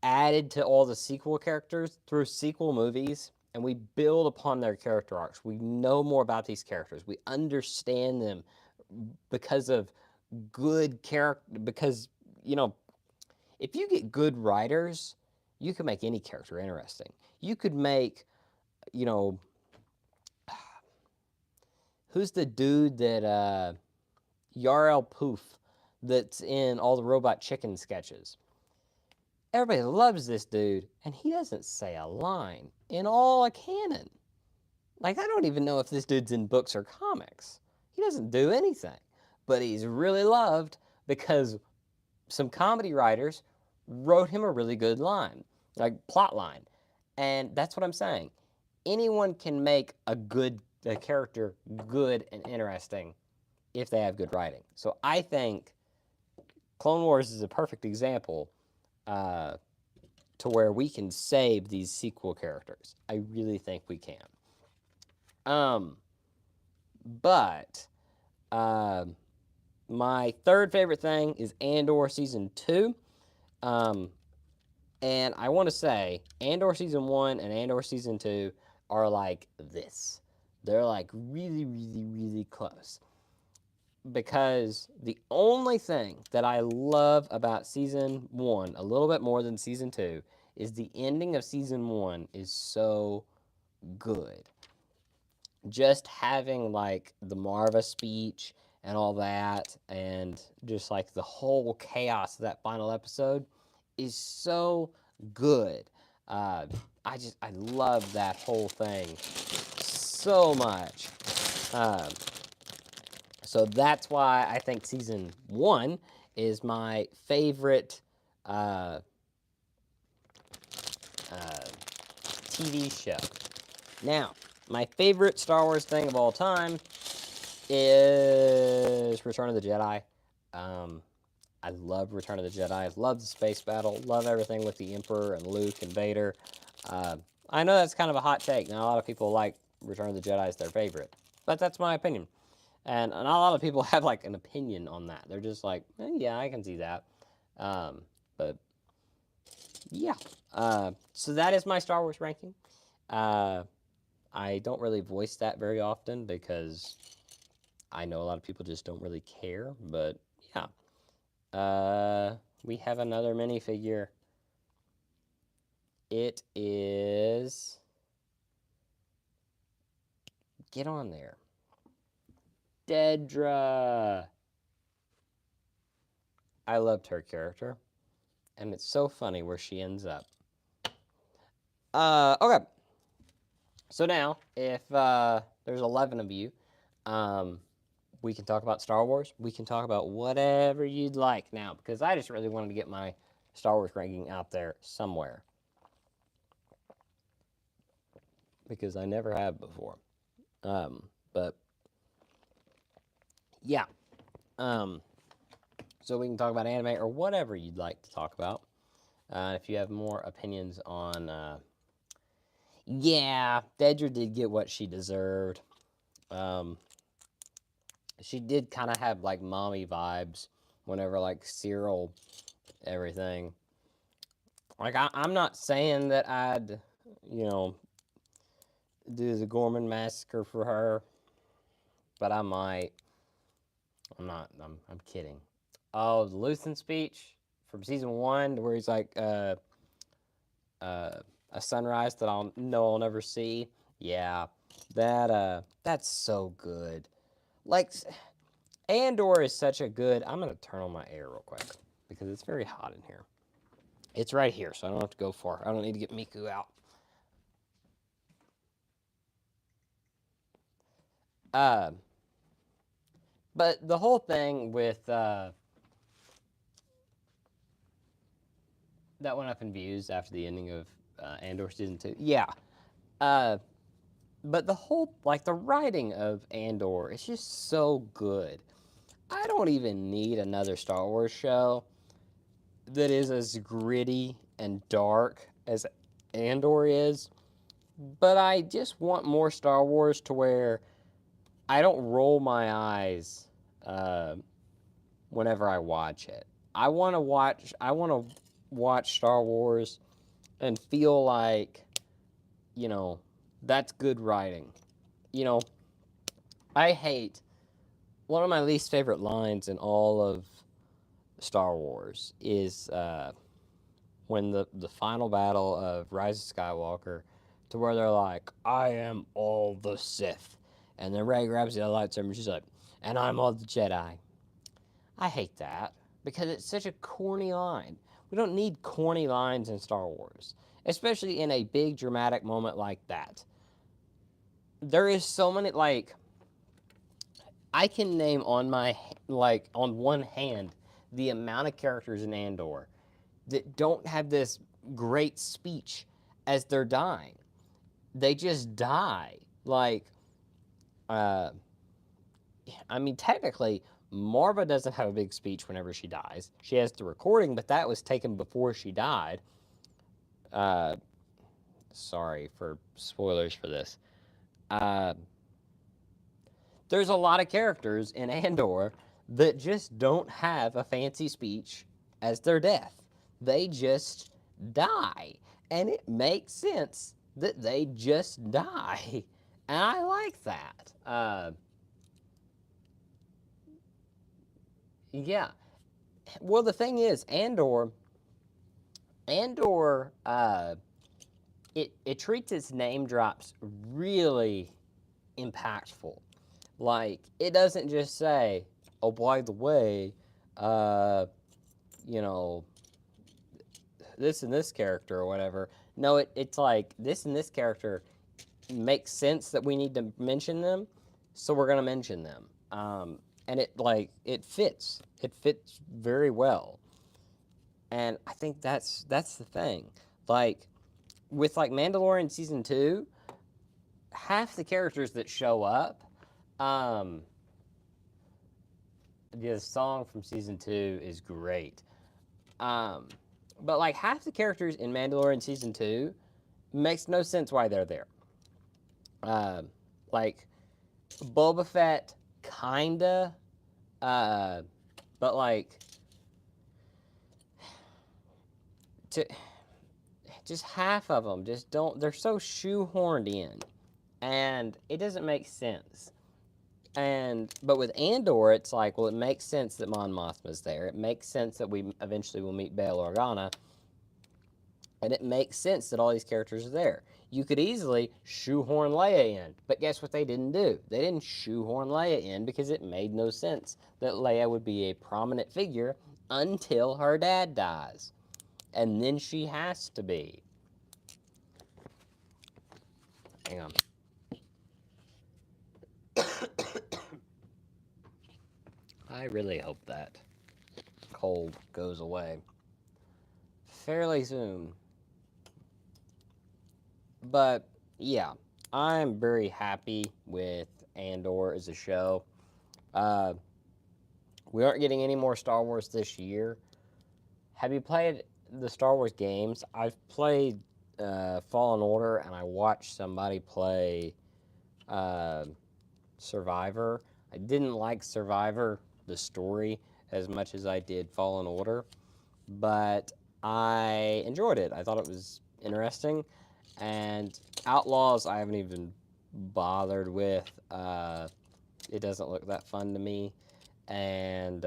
added to all the sequel characters through sequel movies, and we build upon their character arcs, we know more about these characters, we understand them because of good character, because, if you get good writers, you can make any character interesting. You could make, who's the dude that, Yarl Poof, that's in all the Robot Chicken sketches. Everybody loves this dude, and he doesn't say a line in all of canon. Like, I don't even know if this dude's in books or comics. He doesn't do anything. But he's really loved because some comedy writers wrote him a really good line, like plot line. And that's what I'm saying. Anyone can make a character good and interesting if they have good writing. So I think Clone Wars is a perfect example to where we can save these sequel characters. I really think we can. But my third favorite thing is Andor Season 2. And I want to say Andor Season 1 and Andor Season 2 are like this. They're like really, really, really close. Because the only thing that I love about Season 1 a little bit more than Season 2 is the ending of Season 1 is so good. Just having like the Marva speech and all that, and just like the whole chaos of that final episode is so good. I love that whole thing so much. So that's why I think Season 1 is my favorite TV show. Now, my favorite Star Wars thing of all time is Return of the Jedi. I love Return of the Jedi. I love the space battle. Love everything with the Emperor and Luke and Vader. I know that's kind of a hot take. Not a lot of people like Return of the Jedi as their favorite, but that's my opinion. And not a lot of people have like an opinion on that. They're just like, yeah, I can see that. But yeah. So that is my Star Wars ranking. I don't really voice that very often because I know a lot of people just don't really care. But yeah, we have another minifigure. It is. Get on there. Dedra. I loved her character. And it's so funny where she ends up. Okay. So now, if there's 11 of you, we can talk about Star Wars. We can talk about whatever you'd like now, because I just really wanted to get my Star Wars ranking out there somewhere. Because I never have before. But, yeah. So we can talk about anime or whatever you'd like to talk about. If you have more opinions on, yeah, Dedra did get what she deserved. She did kind of have like mommy vibes whenever like Cyril everything. Like I'm not saying that I'd, you know, do the Gorman massacre for her, but I might. I'm not. I'm kidding. Oh, the Luthen speech from season 1, where he's like, a sunrise that I'll never see. Yeah, that's so good. Like, Andor is such a good. I'm gonna turn on my air real quick because it's very hot in here. It's right here, so I don't have to go far. I don't need to get Miku out. But the whole thing with that went up in views after the ending of Andor season 2. Yeah. But the whole the writing of Andor is just so good. I don't even need another Star Wars show that is as gritty and dark as Andor is. But I just want more Star Wars to where I don't roll my eyes whenever I watch it. I want to watch Star Wars and feel like, that's good writing. You know, I hate one of my least favorite lines in all of Star Wars is when the final battle of Rise of Skywalker, to where they're like, "I am all the Sith," and then Rey grabs the lightsaber and she's like, "And I'm all the Jedi." I hate that because it's such a corny line. We don't need corny lines in Star Wars, especially in a big dramatic moment like that. There is so many I can name on one hand the amount of characters in Andor that don't have this great speech as they're dying. They just die. Uh, technically, Marva doesn't have a big speech whenever she dies. She has the recording, but that was taken before she died. Uh, Sorry for spoilers for this. There's a lot of characters in Andor that just don't have a fancy speech as their death. They just die. And it makes sense that they just die. And I like that. Yeah. Well, the thing is, Andor, it treats its name drops really impactful. Like, it doesn't just say, "Oh, by the way, uh, you know, this and this character," or whatever. No, it's like, this and this character makes sense that we need to mention them, so we're going to mention them. And it fits. It fits very well. And I think that's the thing. Like, with Mandalorian season 2, half the characters that show up, the song from season 2 is great. But half the characters in Mandalorian season 2 makes no sense why they're there. Like Boba Fett, kinda, but to just half of them just don't. They're so shoehorned in, and it doesn't make sense. But with Andor, it's like, well, it makes sense that Mon Mothma's there. It makes sense that we eventually will meet Bail Organa, and it makes sense that all these characters are there. You could easily shoehorn Leia in, but guess what they didn't do? They didn't shoehorn Leia in because it made no sense that Leia would be a prominent figure until her dad dies, and then she has to be. Hang on. I really hope that cold goes away fairly soon. But yeah, I'm very happy with Andor as a show. Uh, we aren't getting any more Star Wars this year. Have you played the Star Wars games? I've played Fallen Order, and I watched somebody play uh, Survivor. I didn't like Survivor, the story, as much as I did Fallen Order, but I enjoyed it. I thought it was interesting. And Outlaws, I haven't even bothered with. It doesn't look that fun to me. And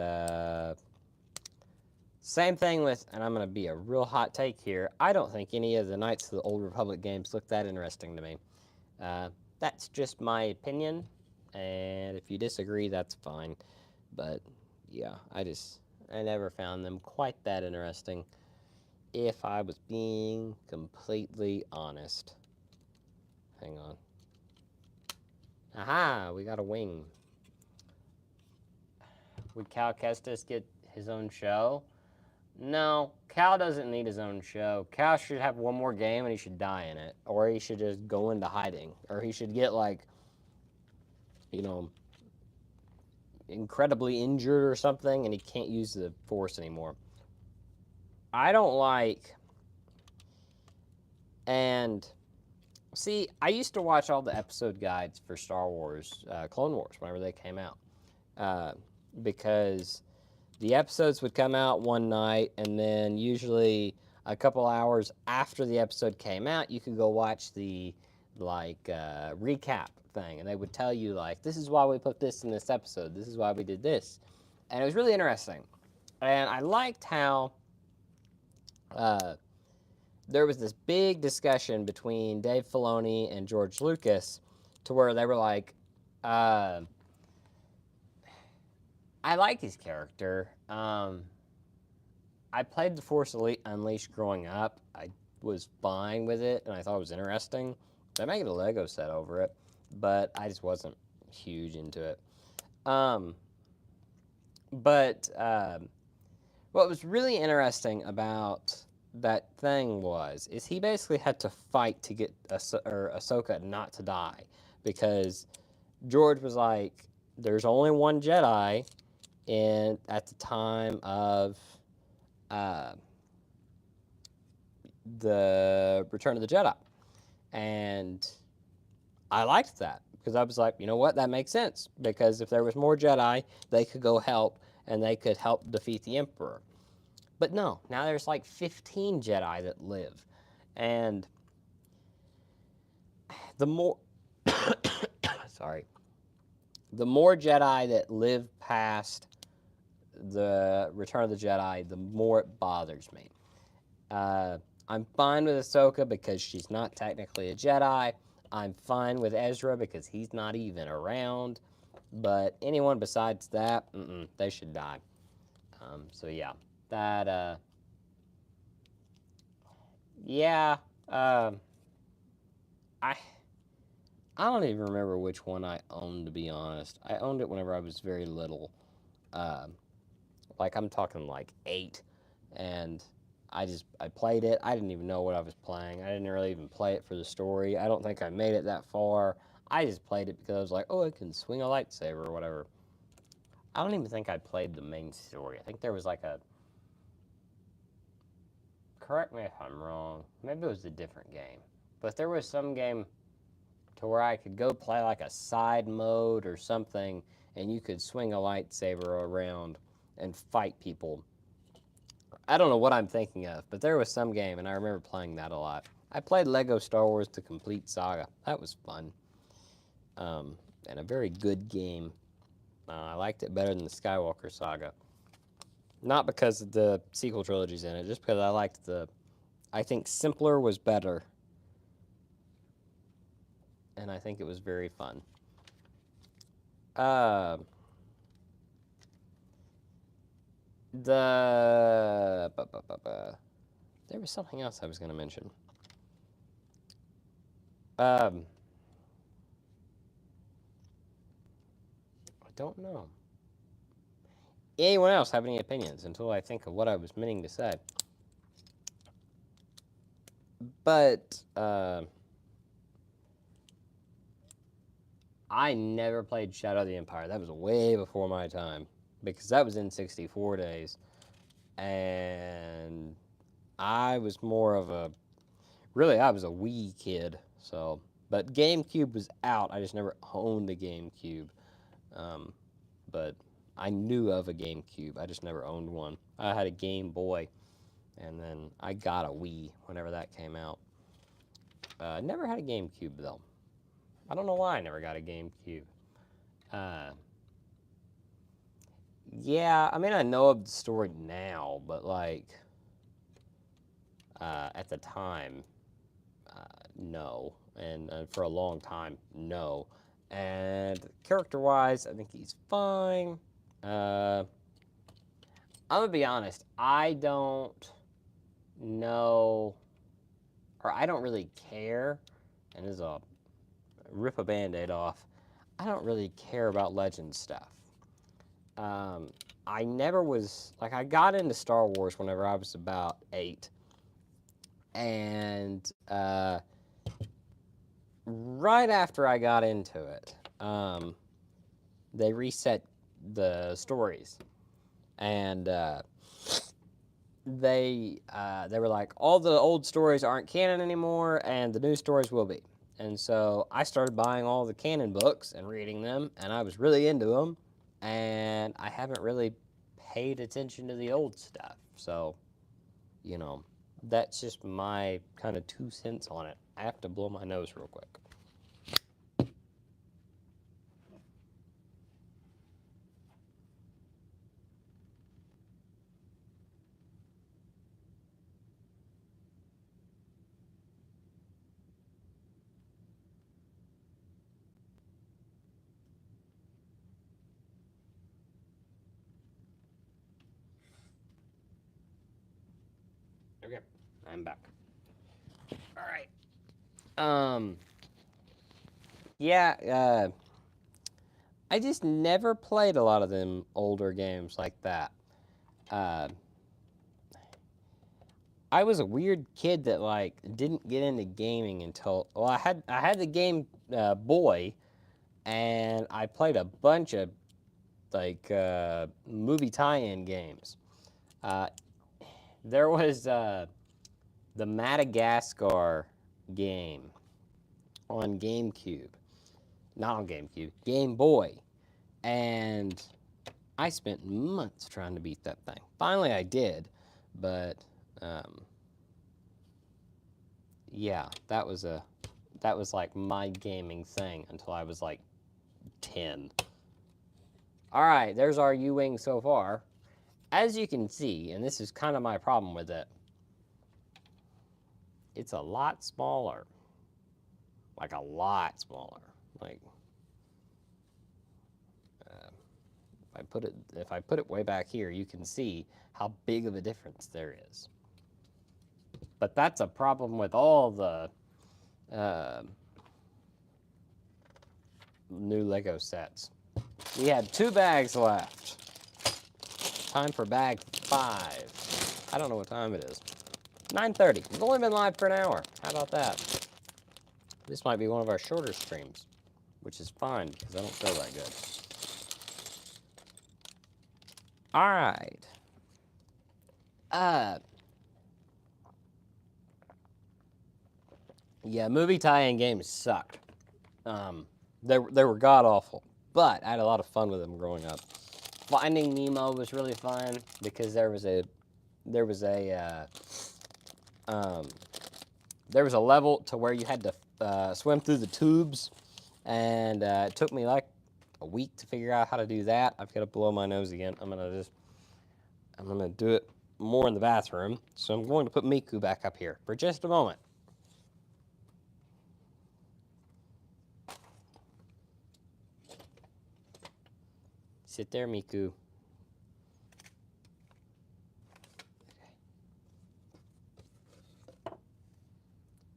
same thing with, and I'm going to be a real hot take here, I don't think any of the Knights of the Old Republic games look that interesting to me. That's just my opinion, and if you disagree, that's fine. But yeah, I never found them quite that interesting, if I was being completely honest. Hang on. Aha, we got a wing. Would Cal Kestis get his own show? No, Cal doesn't need his own show. Cal should have one more game and he should die in it. Or he should just go into hiding. Or he should get, like, you know, incredibly injured or something and he can't use the Force anymore. I don't like... And... See, I used to watch all the episode guides for Star Wars, Clone Wars, whenever they came out. Because the episodes would come out one night, and then usually a couple hours after the episode came out, you could go watch the recap thing, and they would tell you, like, this is why we put this in this episode, this is why we did this. And it was really interesting. And I liked how there was this big discussion between Dave Filoni and George Lucas to where they were like, I like his character. I played The Force Unleashed growing up. I was fine with it, and I thought it was interesting. They made a Lego set over it, but I just wasn't huge into it. What was really interesting about that thing is he basically had to fight to get Ahsoka not to die, because George was like, there's only one Jedi at the time of the Return of the Jedi. And I liked that, because I was like, you know what, that makes sense, because if there was more Jedi, they could go help, and they could help defeat the Emperor. But no, now there's like 15 Jedi that live. And the more... sorry. The more Jedi that live past the Return of the Jedi, the more it bothers me. I'm fine with Ahsoka because she's not technically a Jedi. I'm fine with Ezra because he's not even around. But anyone besides that, they should die. So yeah, that, yeah, I don't even remember which one I owned, to be honest. I owned it whenever I was very little. Like, I'm talking like 8, and I played it. I didn't even know what I was playing. I didn't really even play it for the story. I don't think I made it that far. I just played it because I was like, oh, I can swing a lightsaber or whatever. I don't even think I played the main story. I think there was like a... Correct me if I'm wrong. Maybe it was a different game. But there was some game to where I could go play like a side mode or something, and you could swing a lightsaber around and fight people. I don't know what I'm thinking of, but there was some game, and I remember playing that a lot. I played Lego Star Wars: The Complete Saga. That was fun, and a very good game. I liked it better than the Skywalker Saga. Not because of the sequel trilogy's in it, just because I liked the... I think simpler was better. And I think it was very fun. There was something else I was going to mention. I don't know. Anyone else have any opinions until I think of what I was meaning to say? But I never played Shadow of the Empire. That was way before my time because that was in 64 days. And I was more of a... Really, I was a Wii kid. So, but GameCube was out. I just never owned a GameCube. But I knew of a GameCube. I just never owned one. I had a Game Boy, and then I got a Wii whenever that came out. Never had a GameCube, though. I don't know why I never got a GameCube. Yeah, I mean, I know of the story now, but, like, at the time, no. And for a long time, no. And character-wise, I think he's fine. I'm gonna be honest. I don't know, or I don't really care. And this is a rip a Band-Aid off. I don't really care about Legends stuff. I never was like I got into Star Wars whenever I was about 8, and right after I got into it, they reset the stories, and they were like, all the old stories aren't canon anymore, and the new stories will be. And so I started buying all the canon books and reading them, and I was really into them, and I haven't really paid attention to the old stuff. So, you know, that's just my kind of 2 cents on it. I have to blow my nose real quick. Okay, I'm back. All right. Yeah, I just never played a lot of them older games like that. I was a weird kid that like didn't get into gaming until I had the Game Boy, and I played a bunch of like movie tie-in games. There was the Madagascar game on GameCube, not on GameCube, Game Boy, and I spent months trying to beat that thing. Finally, I did, but yeah, that was like my gaming thing until I was like 10. All right, there's our U-Wing so far. As you can see, and this is kind of my problem with it, it's a lot smaller. Like a lot smaller. Like if I put it way back here, you can see how big of a difference there is. But that's a problem with all the new Lego sets. We had 2 bags left. Time for bag 5. I don't know what time it is. 9:30. We've only been live for an hour. How about that? This might be one of our shorter streams, which is fine because I don't feel that good. All right. Yeah, movie tie-in games sucked. They were god-awful, but I had a lot of fun with them growing up. Finding Nemo was really fun because there was a there was there was a level to where you had to swim through the tubes, and it took me like a week to figure out how to do that. I've got to blow my nose again. I'm gonna do it more in the bathroom. So I'm going to put Miku back up here for just a moment. Sit there, Miku.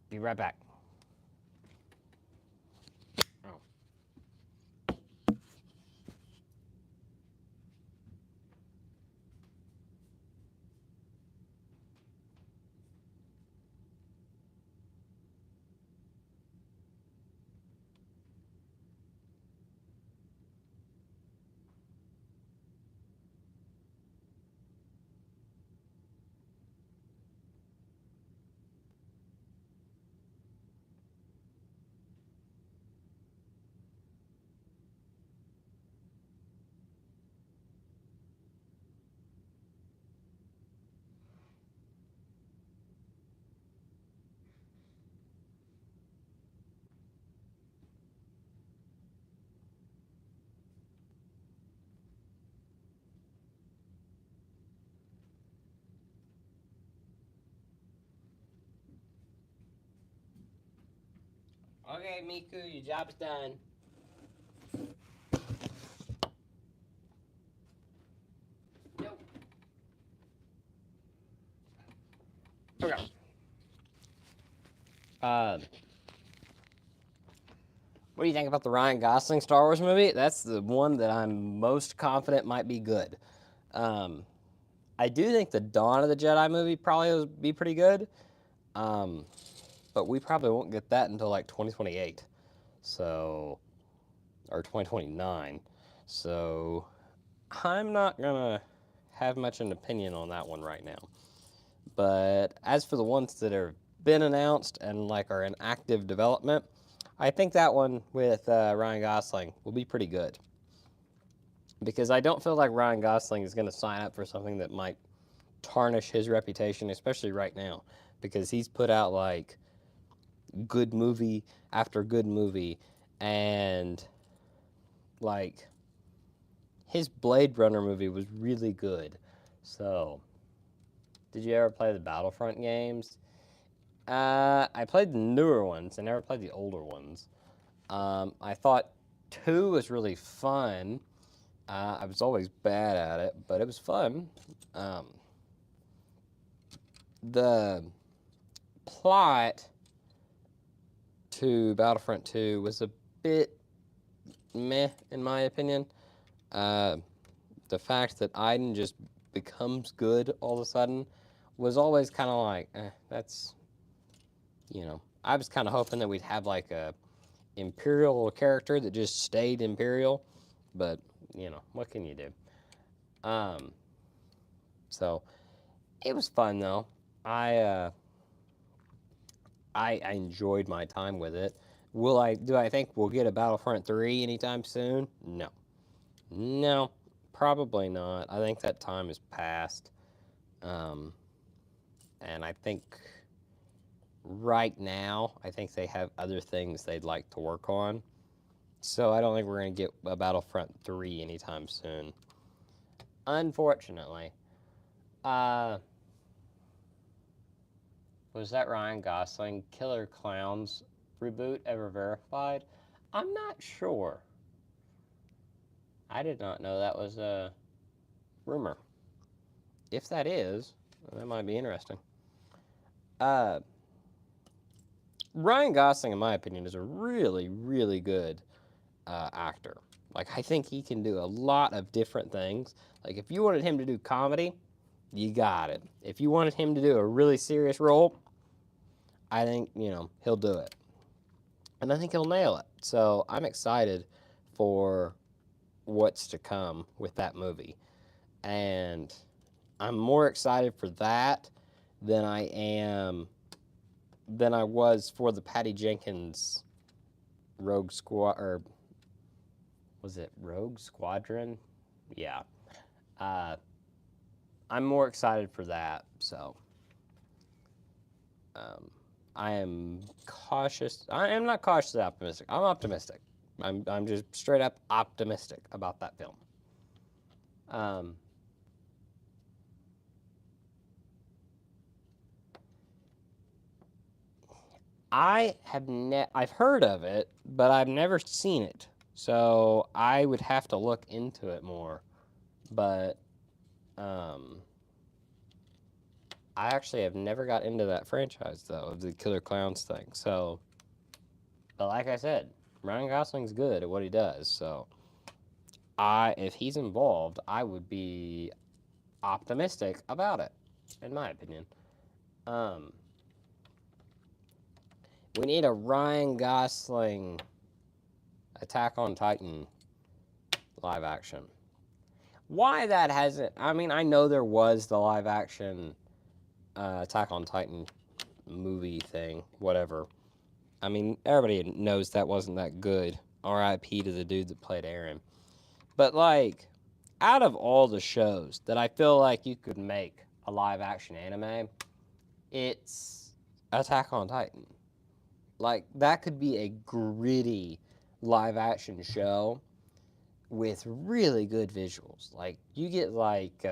Be right back. Oh. Okay, Miku, your job's done. Nope. Okay. What do you think about the Ryan Gosling Star Wars movie? That's the one that I'm most confident might be good. I do think the Dawn of the Jedi movie probably will be pretty good, but we probably won't get that until like 2028, so or 2029. So I'm not gonna have much an opinion on that one right now. But as for the ones that have been announced and like are in active development, I think that one with Ryan Gosling will be pretty good. Because I don't feel like Ryan Gosling is going to sign up for something that might tarnish his reputation, especially right now. Because he's put out like good movie after good movie, and like his Blade Runner movie was really good. So, did you ever play the Battlefront games? I played the newer ones. I never played the older ones. I thought 2 was really fun. I was always bad at it, but it was fun. The plot to Battlefront 2 was a bit meh, in my opinion. The fact that Iden just becomes good all of a sudden was always kind of like, that's, I was kind of hoping that we'd have like a Imperial character that just stayed Imperial, but, what can you do? So it was fun though. I enjoyed my time with it. Do I think we'll get a Battlefront 3 anytime soon? No. No, probably not. I think that time is past. And I think right now, I think they have other things they'd like to work on. So I don't think we're going to get a Battlefront 3 anytime soon. Unfortunately. Was that Ryan Gosling Killer Clowns reboot ever verified? I'm not sure. I did not know that was a rumor. If that is, that might be interesting. Ryan Gosling, in my opinion, is a really, really good actor. Like, I think he can do a lot of different things. Like, if you wanted him to do comedy, you got it. If you wanted him to do a really serious role, I think, he'll do it. And I think he'll nail it. So I'm excited for what's to come with that movie. And I'm more excited for that than I was for the Patty Jenkins Rogue Squad, or was it Rogue Squadron? Yeah. I'm more excited for that. So I am cautious. I am not cautiously optimistic. I'm optimistic. I'm just straight up optimistic about that film. Um, I've heard of it, but I've never seen it. So I would have to look into it more. But I actually have never got into that franchise though, of the Killer Clowns thing. So, but like I said, Ryan Gosling's good at what he does. So, if he's involved, I would be optimistic about it, in my opinion. We need a Ryan Gosling Attack on Titan live action. Why that hasn't? I mean, I know there was the live action Attack on Titan movie thing, whatever. I mean, everybody knows that wasn't that good. R.I.P. to the dude that played Aaron. But like, out of all the shows that I feel like you could make a live action anime, it's Attack on Titan. Like, that could be a gritty live action show with really good visuals. Like, you get like,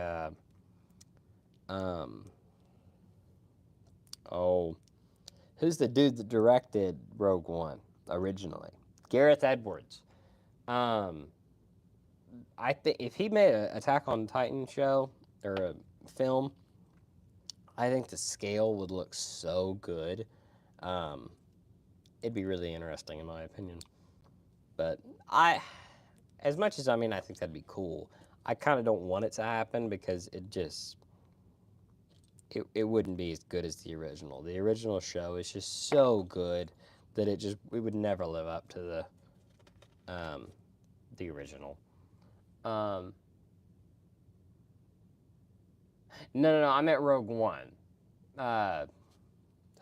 who's the dude that directed Rogue One originally? Gareth Edwards. I think if he made an Attack on Titan show or a film, I think the scale would look so good. It'd be really interesting in my opinion. But as much as I think that'd be cool. I kind of don't want it to happen because it wouldn't be as good as the original. The original show is just so good that it would never live up to the original. No, I meant Rogue One.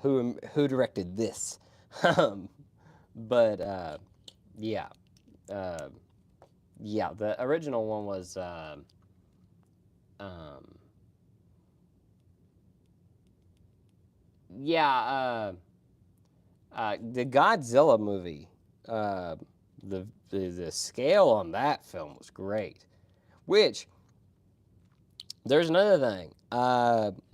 Who directed this? But yeah, yeah. The original one was yeah. The Godzilla movie. The scale on that film was great. Which there's another thing.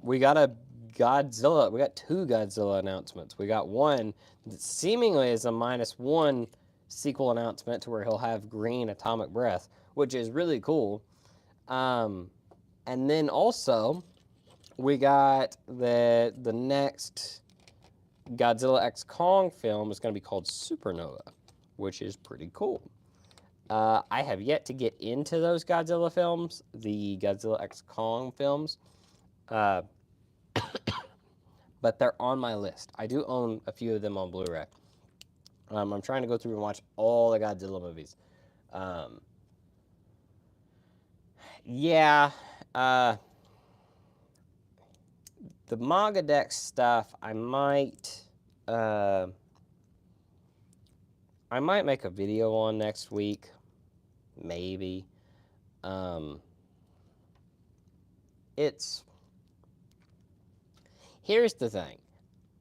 We got a Godzilla. We got two Godzilla announcements. We got one that seemingly is a -1 sequel announcement to where he'll have green atomic breath, which is really cool. And then also we got the next Godzilla X Kong film is going to be called Supernova, which is pretty cool. I have yet to get into those Godzilla films, the Godzilla X Kong films, but they're on my list. I do own a few of them on Blu-ray. I'm trying to go through and watch all the Godzilla movies. Yeah, the Manga Dex stuff, I might make a video on next week, maybe. Here's the thing.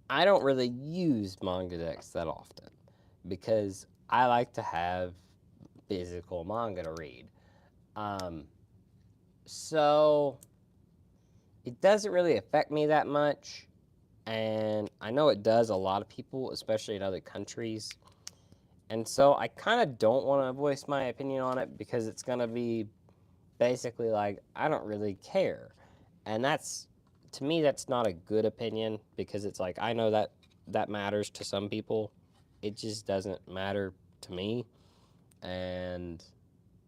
I don't really use Manga Dex that often because I like to have physical manga to read. So it doesn't really affect me that much. And I know it does a lot of people, especially in other countries. And so I kind of don't want to voice my opinion on it because it's going to be basically like, I don't really care. And to me, that's not a good opinion because it's like, I know that matters to some people. It just doesn't matter to me. And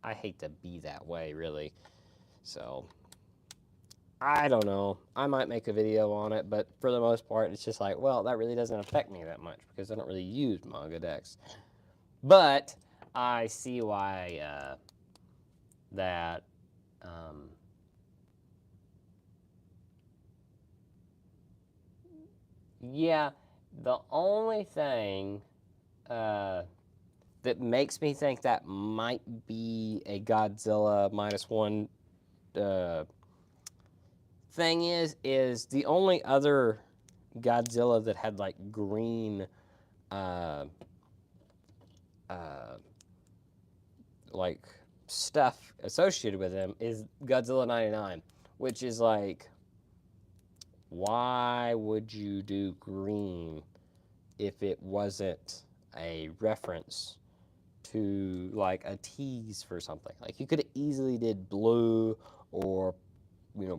I hate to be that way, really. So, I don't know. I might make a video on it, but for the most part, it's just like, well, that really doesn't affect me that much because I don't really use Manga Dex. But I see why that yeah, the only thing that makes me think that might be a Godzilla -1 thing is the only other Godzilla that had like green, uh, uh, like stuff associated with him is Godzilla 99, which is like, why would you do green if it wasn't a reference to like a tease for something? Like you could have easily did blue or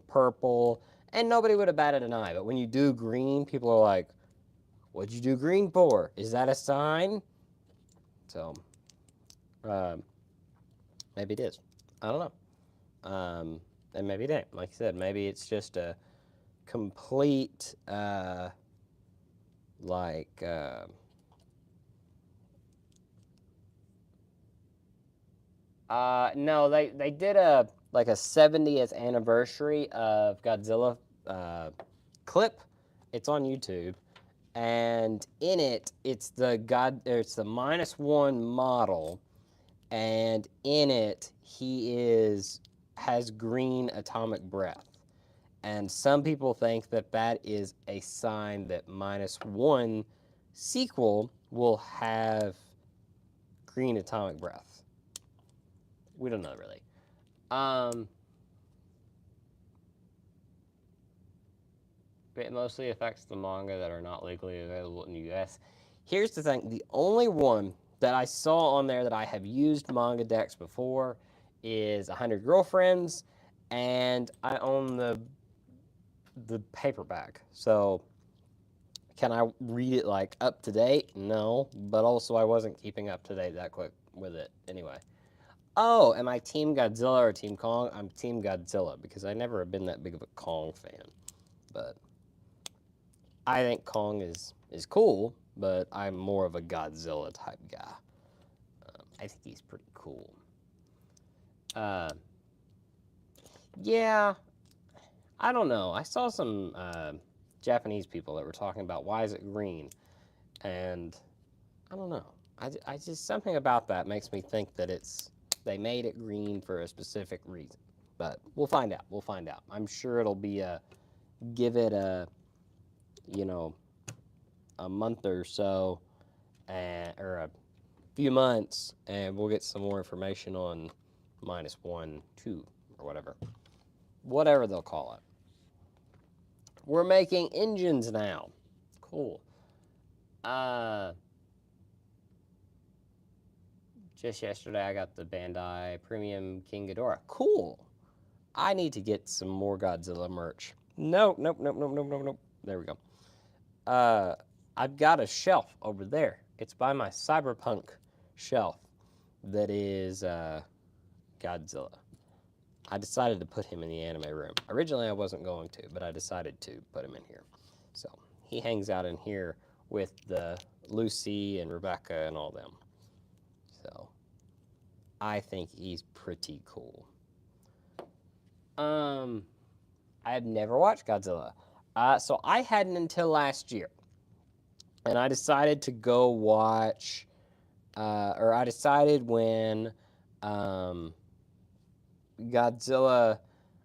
purple, and nobody would have batted an eye. But when you do green, people are like, "What'd you do green for? Is that a sign?" So um, maybe it is. I don't know. And maybe it ain't. Like I said, maybe it's just a complete like. No, they did a like a 70th anniversary of Godzilla clip. It's on YouTube, and in it, it's the -1 model, and in it has green atomic breath, and some people think that that is a sign that -1 sequel will have green atomic breath. We don't know really. But it mostly affects the manga that are not legally available in the US. Here's the thing, the only one that I saw on there that I have used manga decks before is 100 Girlfriends, and I own the paperback. So can I read it like up to date? No, but also I wasn't keeping up to date that quick with it anyway. Oh, am I Team Godzilla or Team Kong? I'm Team Godzilla because I never have been that big of a Kong fan. But I think Kong is cool, but I'm more of a Godzilla type guy. I think he's pretty cool. Yeah, I don't know. I saw some Japanese people that were talking about why is it green, and I don't know. I just something about that makes me think that they made it green for a specific reason. But we'll find out. We'll find out. I'm sure it'll be give it a a month or so, or a few months, and we'll get some more information on -1, 2, or whatever they'll call it. We're making engines now. Cool. Just yesterday I got the Bandai Premium King Ghidorah. Cool. I need to get some more Godzilla merch. Nope. There we go. I've got a shelf over there. It's by my Cyberpunk shelf that is Godzilla. I decided to put him in the anime room. Originally, I wasn't going to, but I decided to put him in here. So he hangs out in here with the Lucy and Rebecca and all them. So I think he's pretty cool. I have never watched Godzilla. So I hadn't until last year. And I decided to go watch, or I decided when Godzilla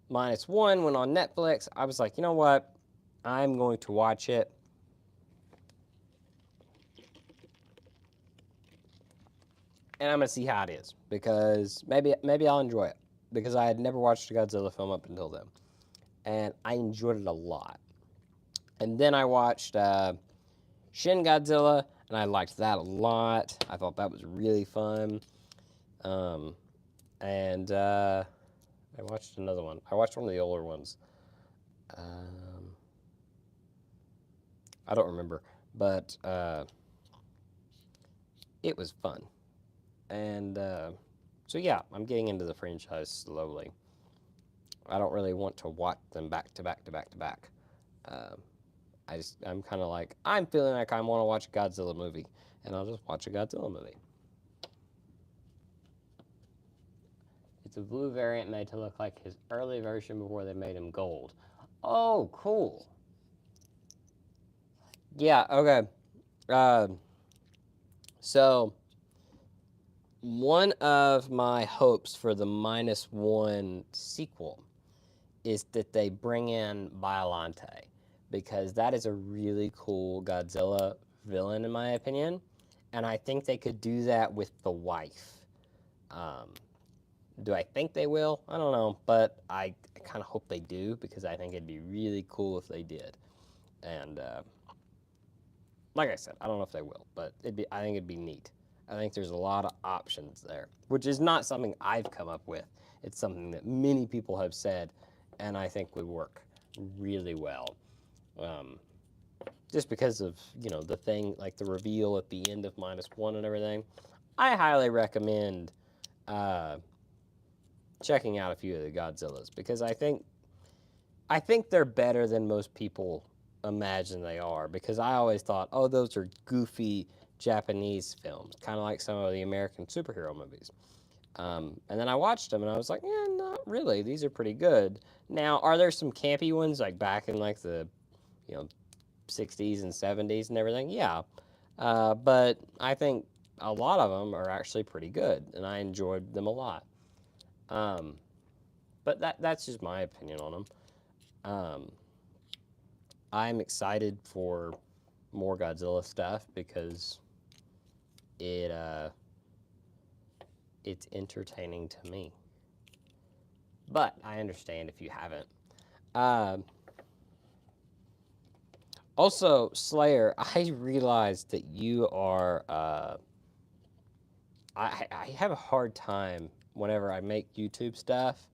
-1 went on Netflix, I was like, you know what? I'm going to watch it. And I'm going to see how it is, because maybe I'll enjoy it, because I had never watched a Godzilla film up until then. And I enjoyed it a lot. And then I watched Shin Godzilla, and I liked that a lot. I thought that was really fun. And I watched another one. I watched one of the older ones. I don't remember, but it was fun. And so yeah, I'm getting into the franchise slowly. I don't really want to watch them back to back to back to back. I'm kind of like, I'm feeling like I want to watch a Godzilla movie, and I'll just watch a Godzilla movie. It's a blue variant made to look like his early version before they made him gold. Oh, cool. Yeah, okay. So, one of my hopes for the -1 sequel is that they bring in Biollante, because that is a really cool Godzilla villain, in my opinion. And I think they could do that with the wife. Um, do I think they will? I don't know, but I kind of hope they do, because I think it'd be really cool if they did. And like I said, I don't know if they will, but I think it'd be neat. I think there's a lot of options there, which is not something I've come up with. It's something that many people have said, and I think would work really well. Just because of, the thing, like the reveal at the end of -1 and everything. I highly recommend checking out a few of the Godzillas, because I think they're better than most people imagine they are, because I always thought, oh, those are goofy Japanese films, kind of like some of the American superhero movies. And then I watched them and I was like, yeah, not really. These are pretty good. Now, are there some campy ones like back in like the, 60s and 70s and everything? Yeah. But I think a lot of them are actually pretty good, and I enjoyed them a lot. But that's just my opinion on them. I'm excited for more Godzilla stuff, because it's entertaining to me. But I understand if you haven't. Also, Slayer, I realized that you are. I have a hard time whenever I make YouTube stuff.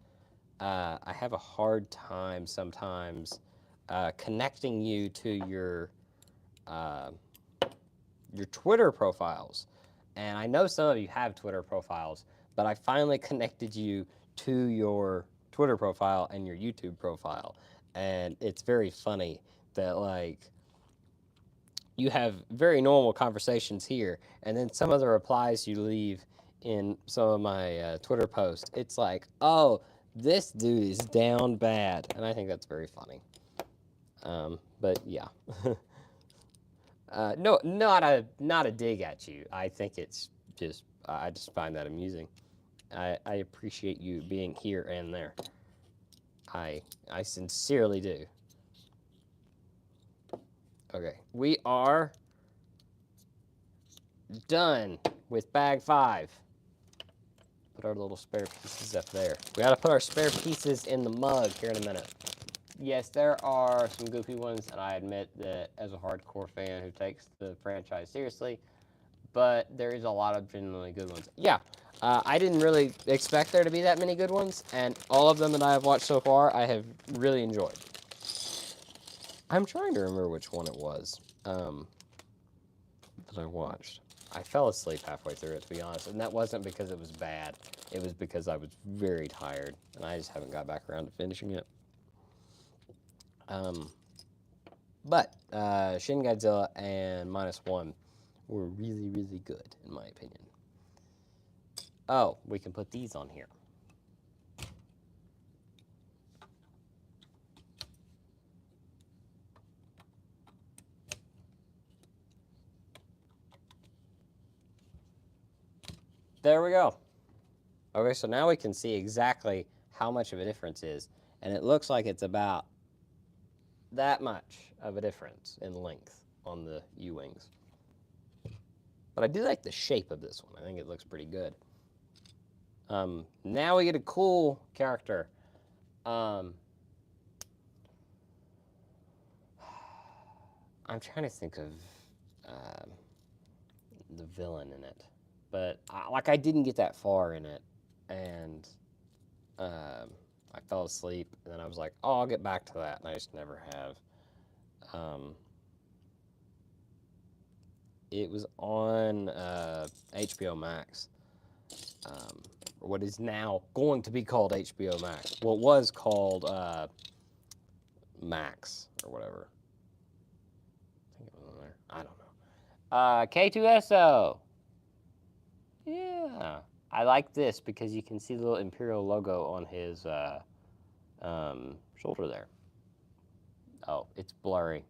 I have a hard time sometimes connecting you to your Twitter profiles. And I know some of you have Twitter profiles, but I finally connected you to your Twitter profile and your YouTube profile. And it's very funny that, like, you have very normal conversations here, and then some of the replies you leave in some of my Twitter posts, it's like, oh, this dude is down bad. And I think that's very funny. But yeah. No, not a dig at you. I think it's just, I just find that amusing. I appreciate you being here and there. I sincerely do. Okay, we are done with bag 5. Put our little spare pieces up there. We gotta put our spare pieces in the mug here in a minute. Yes, there are some goofy ones, and I admit that as a hardcore fan who takes the franchise seriously, but there is a lot of genuinely good ones. Yeah, I didn't really expect there to be that many good ones, and all of them that I have watched so far, I have really enjoyed. I'm trying to remember which one it was that I watched. I fell asleep halfway through it, to be honest, and that wasn't because it was bad. It was because I was very tired, and I just haven't got back around to finishing it. But Shin Godzilla and -1 were really, really good, in my opinion. Oh, we can put these on here. There we go. Okay, so now we can see exactly how much of a difference is, and it looks like it's about that much of a difference in length on the U-wings. But I do like the shape of this one. I think it looks pretty good. Now we get a cool character. I'm trying to think of the villain in it, but I didn't get that far in it, and I fell asleep, and then I was like, oh, I'll get back to that, and I just never have. It was on HBO Max, or what is now going to be called HBO Max. Well, it was called Max, or whatever. I think it was on there. I don't know. K2SO. Yeah. I like this because you can see the little Imperial logo on his shoulder there. Oh, it's blurry.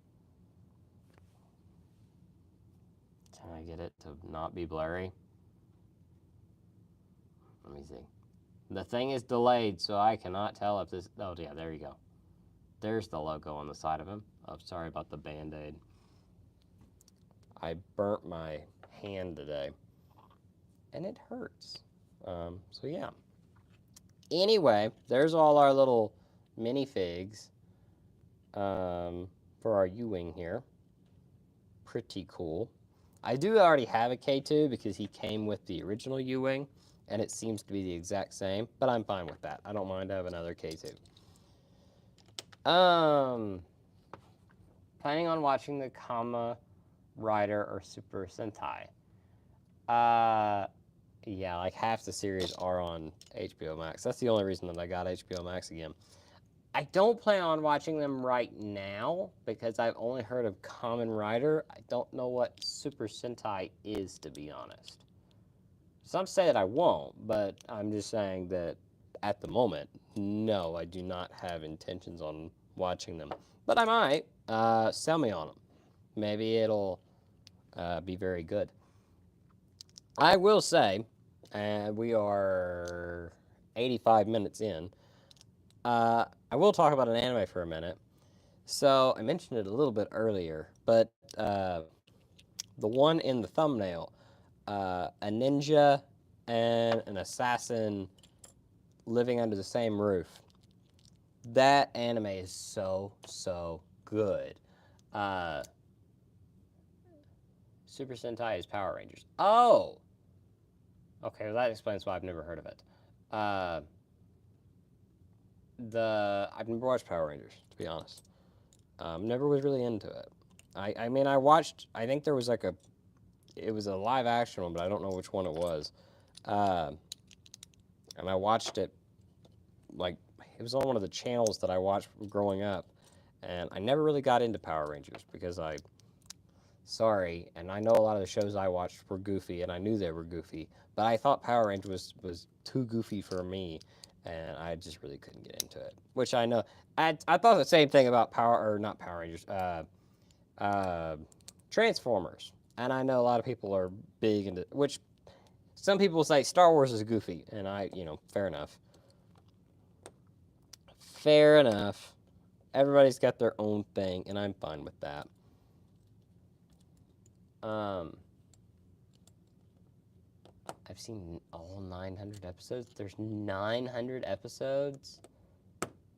Can I get it to not be blurry? Let me see. The thing is delayed, so I cannot tell if this. Oh, yeah, there you go. There's the logo on the side of him. Oh, sorry about the Band-Aid. I burnt my hand today, and it hurts. So, yeah. Anyway, there's all our little minifigs for our U-Wing here. Pretty cool. I do already have a K2 because he came with the original U-Wing, and it seems to be the exact same, but I'm fine with that. I don't mind having another K2. Planning on watching the Kamen Rider or Super Sentai. Yeah, like half the series are on HBO Max. That's the only reason that I got HBO Max again. I don't plan on watching them right now because I've only heard of Kamen Rider. I don't know what Super Sentai is, to be honest. Some say that I won't, but I'm just saying that at the moment, no, I do not have intentions on watching them. But I might. Sell me on them. Maybe it'll be very good. I will say, and we are 85 minutes in, I will talk about an anime for a minute. So I mentioned it a little bit earlier, but the one in the thumbnail, a ninja and an assassin living under the same roof. That anime is so good. Super Sentai is Power Rangers. Oh! Okay, well that explains why I've never heard of it. I've never watched Power Rangers, to be honest. Never was really into it. I mean, I watched, I think there was like it was a live action one, but I don't know which one it was. And I watched it, like, it was on one of the channels that I watched growing up. And I never really got into Power Rangers because sorry, and I know a lot of the shows I watched were goofy, and I knew they were goofy, but I thought Power Rangers was too goofy for me, and I just really couldn't get into it. Which I know, I thought the same thing about not Power Rangers, Transformers, and I know a lot of people are big into, which some people say Star Wars is goofy, and fair enough. Fair enough. Everybody's got their own thing, and I'm fine with that. I've seen all 900 episodes. There's 900 episodes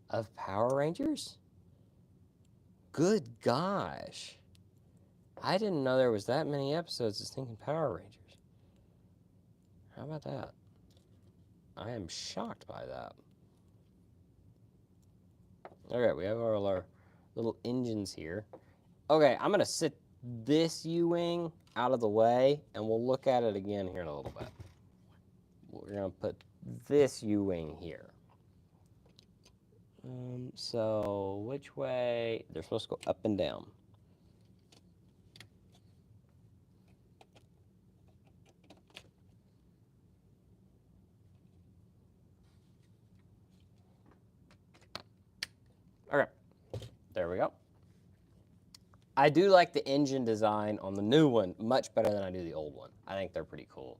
of Power Rangers? Good gosh. I didn't know there was that many episodes of stinking Power Rangers. How about that? I am shocked by that. Okay, we have our little engines here. Okay, I'm going to sit this U-Wing out of the way, and we'll look at it again here in a little bit. We're going to put this U-Wing here. So which way? They're supposed to go up and down. Okay, there we go. I do like the engine design on the new one much better than I do the old one. I think they're pretty cool.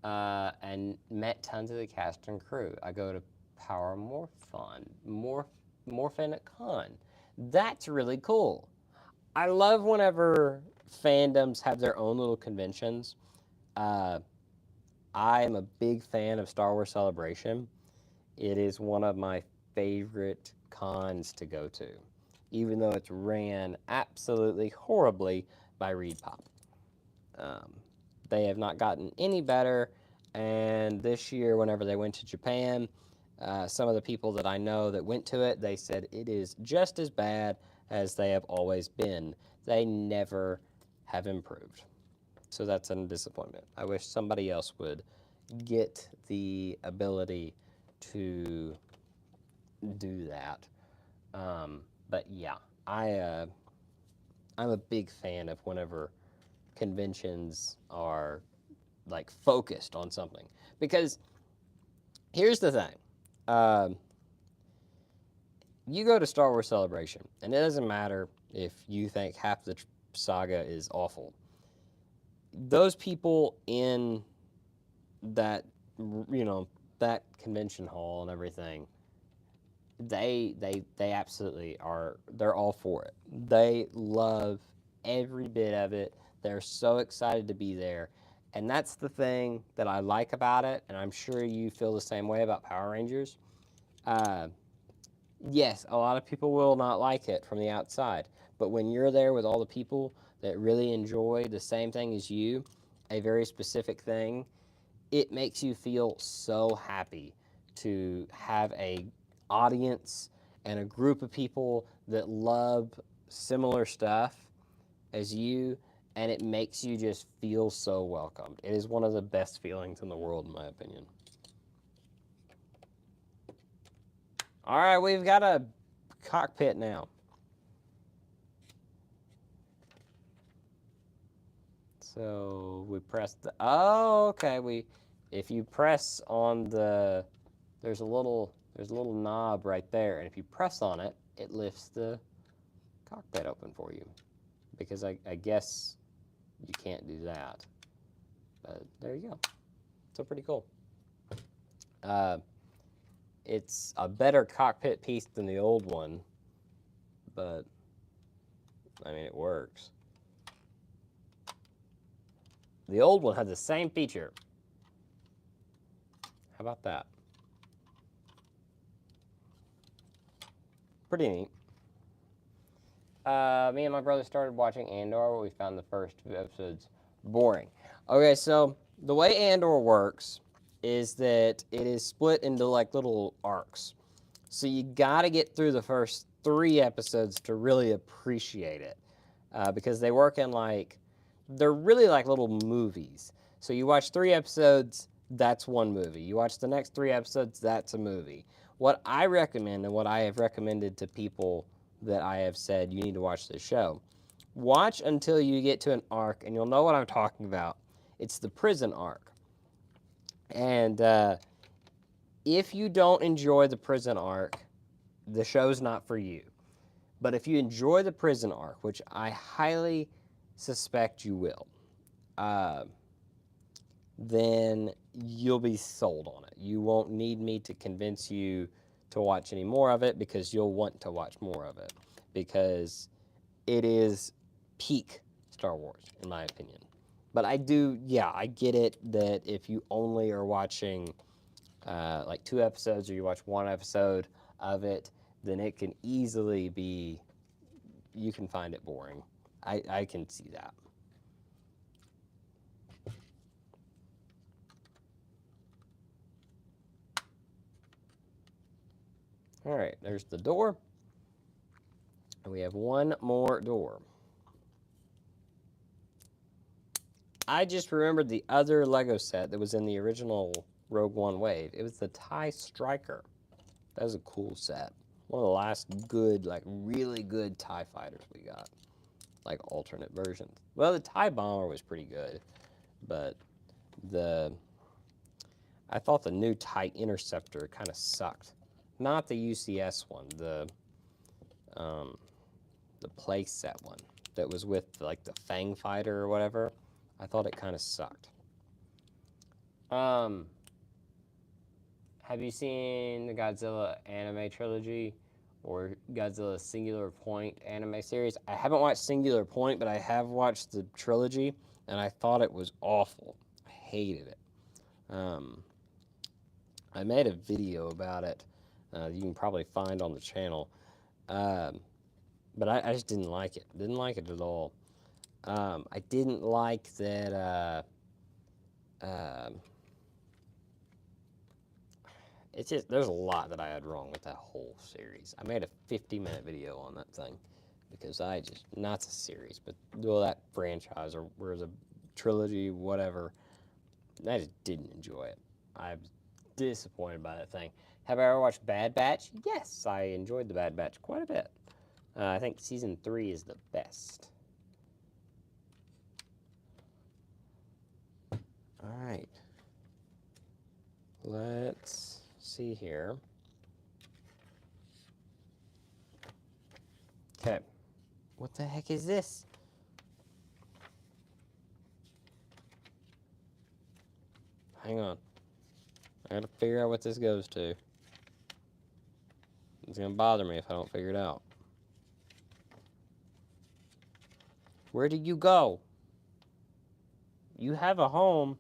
And met tons of the cast and crew. I go to Power Morphin at Con. That's really cool. I love whenever fandoms have their own little conventions. I am a big fan of Star Wars Celebration. It is one of my favorite cons to go to, even though it's ran absolutely horribly by ReedPop. They have not gotten any better, and this year, whenever they went to Japan, some of the people that I know that went to it, they said it is just as bad as they have always been. They never have improved. So that's a disappointment. I wish somebody else would get the ability to do that. But yeah, I'm a big fan of whenever conventions are like focused on something, because here's the thing. You go to Star Wars Celebration, and it doesn't matter if you think half the saga is awful. Those people in that, that convention hall and everything, they absolutely are. They're all for it. They love every bit of it. They're so excited to be there, and that's the thing that I like about it. And I'm sure you feel the same way about Power Rangers. Uh, yes, a lot of people will not like it from the outside, but when you're there with all the people that really enjoy the same thing as you, a very specific thing, it makes you feel so happy to have a audience and a group of people that love similar stuff as you, and it makes you just feel so welcomed. It is one of the best feelings in the world, in my opinion. All right, we've got a cockpit now. So we press the, oh, okay. If you press on the, there's a little knob right there, and if you press on it, it lifts the cockpit open for you. Because I guess you can't do that. But there you go. So pretty cool. It's a better cockpit piece than the old one, but I mean, it works. The old one had the same feature. How about that? Pretty neat. Me and my brother started watching Andor, but we found the first 2 episodes boring. Okay, so the way Andor works is that it is split into like little arcs. So you got to get through the first 3 episodes to really appreciate it, because they work in like, they're really like little movies. So you watch 3 episodes, that's one movie. You watch the next 3 episodes, that's a movie. What I recommend and what I have recommended to people that I have said you need to watch this show, watch until you get to an arc, and you'll know what I'm talking about. It's the prison arc. And if you don't enjoy the prison arc, the show's not for you. But if you enjoy the prison arc, which I highly suspect you will, then you'll be sold on it. You won't need me to convince you to watch any more of it, because you'll want to watch more of it, because it is peak Star Wars, in my opinion. But I get it that if you only are watching like 2 episodes, or you watch 1 episode of it, then it can easily be, you can find it boring. I can see that. All right, there's the door. And we have 1 more door. I just remembered the other Lego set that was in the original Rogue One wave. It was the TIE Striker. That was a cool set. One of the last good, like really good TIE fighters we got. Like alternate versions. Well, the TIE Bomber was pretty good, but I thought the new TIE Interceptor kind of sucked. Not the UCS one, the play set one that was with like the Fang Fighter or whatever. I thought it kind of sucked. Have you seen the Godzilla anime trilogy or Godzilla Singular Point anime series? I haven't watched Singular Point, but I have watched the trilogy, and I thought it was awful. I hated it. I made a video about it. You can probably find on the channel. But I just didn't like it. Didn't like it at all. I didn't like that. It's just, there's a lot that I had wrong with that whole series. I made a 50-minute video on that thing because I just, not the series, but well, that franchise or where's a trilogy, whatever. I just didn't enjoy it. I'm disappointed by that thing. Have I ever watched Bad Batch? Yes, I enjoyed the Bad Batch quite a bit. I think season 3 is the best. All right. Let's see here. Okay. What the heck is this? Hang on. I gotta figure out what this goes to. It's gonna bother me if I don't figure it out. Where did you go? You have a home,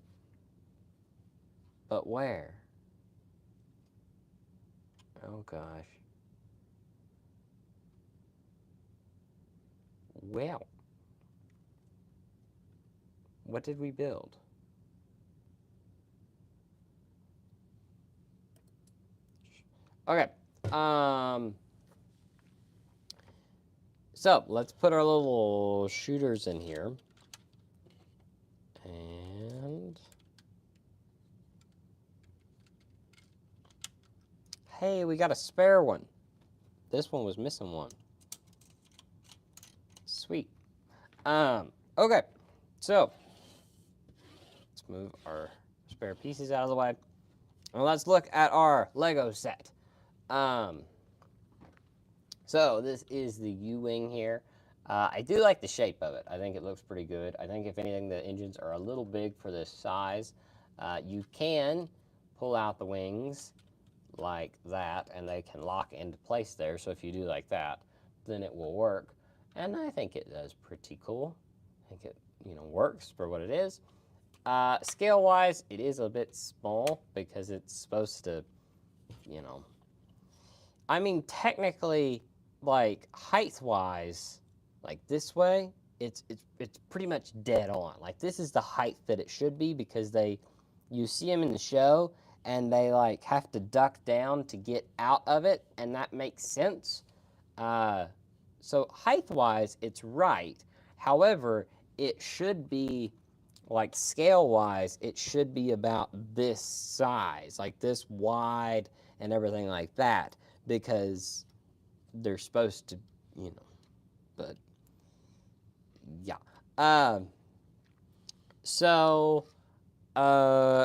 but where? Oh gosh. Well, what did we build? Okay. So let's put our little shooters in here. And hey, we got a spare one. This one was missing one. Sweet. Okay. So let's move our spare pieces out of the way. And let's look at our Lego set. So this is the U-Wing here. I do like the shape of it. I think it looks pretty good. I think if anything, the engines are a little big for this size. You can pull out the wings like that, and they can lock into place there. So if you do like that, then it will work. And I think it does pretty cool. I think it, works for what it is. Scale-wise, it is a bit small because it's supposed to, I mean, technically, like height-wise, like this way, it's pretty much dead on. Like this is the height that it should be because you see them in the show and they like have to duck down to get out of it, and that makes sense. So height-wise, it's right. However, it should be like scale-wise, it should be about this size, like this wide and everything like that, because they're supposed to, but yeah. So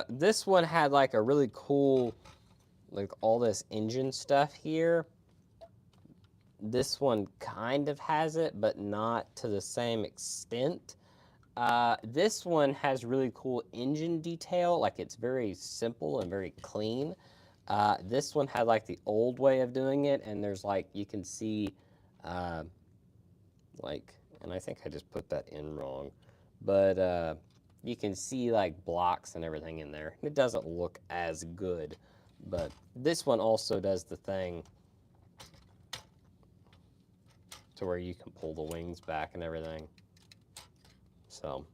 this one had like a really cool, like all this engine stuff here. This one kind of has it, but not to the same extent. This one has really cool engine detail, like it's very simple and very clean. This one had like the old way of doing it, and there's like, you can see, like, and I think I just put that in wrong, but you can see like blocks and everything in there. It doesn't look as good, but this one also does the thing to where you can pull the wings back and everything. So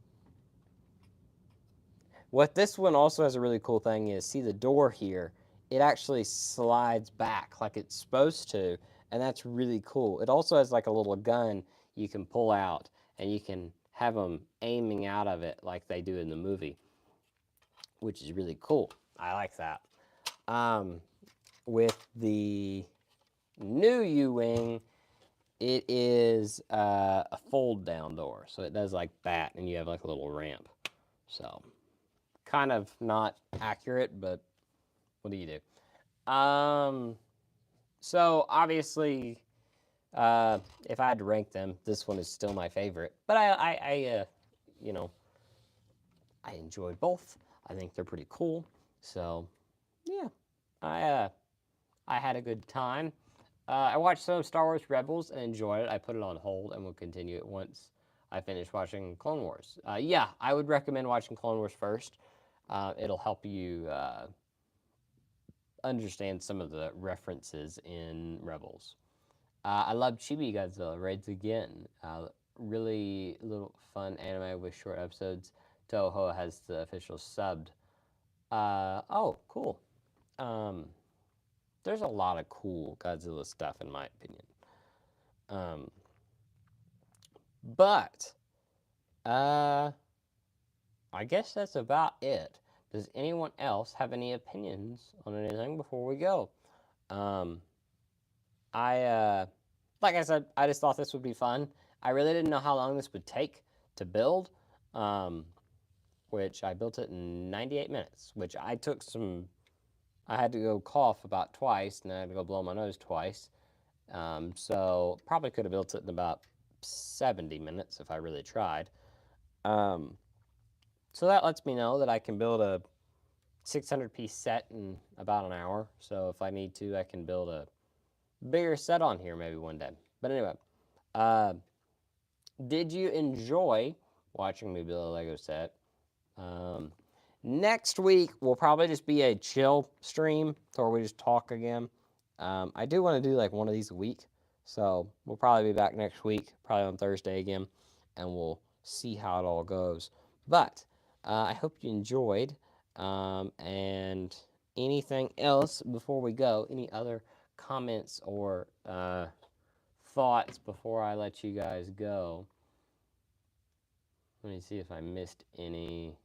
what this one also has a really cool thing is, see the door here, it actually slides back like it's supposed to, and that's really cool. It also has like a little gun you can pull out, and you can have them aiming out of it like they do in the movie, which is really cool. I like that. With the new U-Wing, it is a fold-down door, so it does like that, and you have like a little ramp. So kind of not accurate, but what do you do? So obviously, if I had to rank them, this one is still my favorite. But I enjoyed both. I think they're pretty cool. So yeah, I had a good time. I watched some of Star Wars Rebels and enjoyed it. I put it on hold and will continue it once I finish watching Clone Wars. Yeah, I would recommend watching Clone Wars first. It'll help you understand some of the references in Rebels. I love Chibi Godzilla Raids Again. Really little fun anime with short episodes. Toho has the official subbed. Oh, cool. There's a lot of cool Godzilla stuff in my opinion. But I guess that's about it. Does anyone else have any opinions on anything before we go? Like I said, I just thought this would be fun. I really didn't know how long this would take to build, which I built it in 98 minutes, which I had to go cough about twice, and I had to go blow my nose twice. So probably could have built it in about 70 minutes if I really tried. So that lets me know that I can build a 600-piece set in about an hour. So if I need to, I can build a bigger set on here maybe one day. But anyway, did you enjoy watching me build a Lego set? Next week will probably just be a chill stream, where we just talk again. I do want to do like one of these a week, so we'll probably be back next week, probably on Thursday again, and we'll see how it all goes. But I hope you enjoyed, and anything else before we go? Any other comments or thoughts before I let you guys go? Let me see if I missed any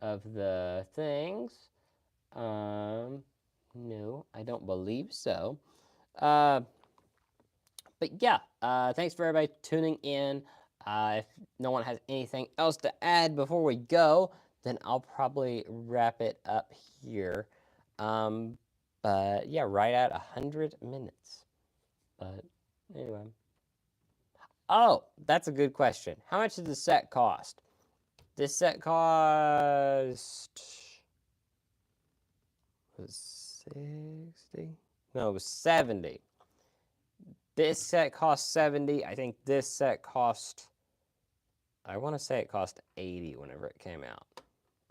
of the things. No, I don't believe so. But yeah, thanks for everybody tuning in. If no one has anything else to add before we go, then I'll probably wrap it up here. But yeah, right at 100 minutes. But anyway. Oh, that's a good question. How much did the set cost? This set cost was 60? No, it was 70. This set cost 70. I think this set cost, I want to say it cost 80 whenever it came out.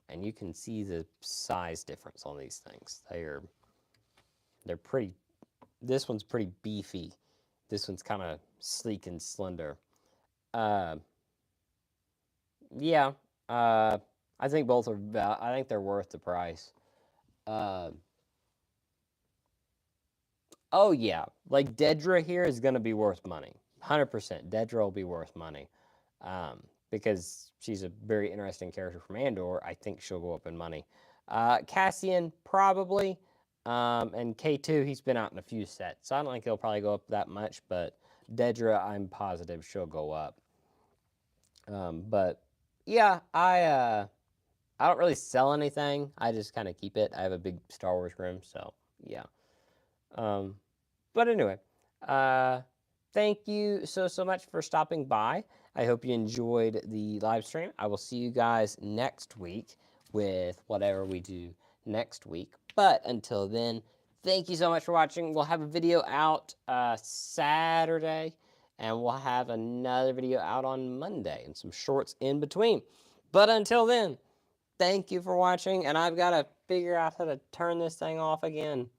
And you can see the size difference on these things. They're pretty, this one's pretty beefy. This one's kind of sleek and slender. Yeah, I think both are, I think they're worth the price. Oh yeah, like Dedra here is going to be worth money. 100%. Dedra will be worth money. Because she's a very interesting character from Andor. I think she'll go up in money. Cassian, probably. And K2, he's been out in a few sets. So I don't think he'll probably go up that much. But Dedra, I'm positive she'll go up. But yeah, I don't really sell anything. I just kind of keep it. I have a big Star Wars room. So yeah. But anyway, thank you so much for stopping by. I hope you enjoyed the live stream. I will see you guys next week with whatever we do next week. But until then, thank you so much for watching. We'll have a video out Saturday, and we'll have another video out on Monday and some shorts in between. But until then, thank you for watching, and I've got to figure out how to turn this thing off again.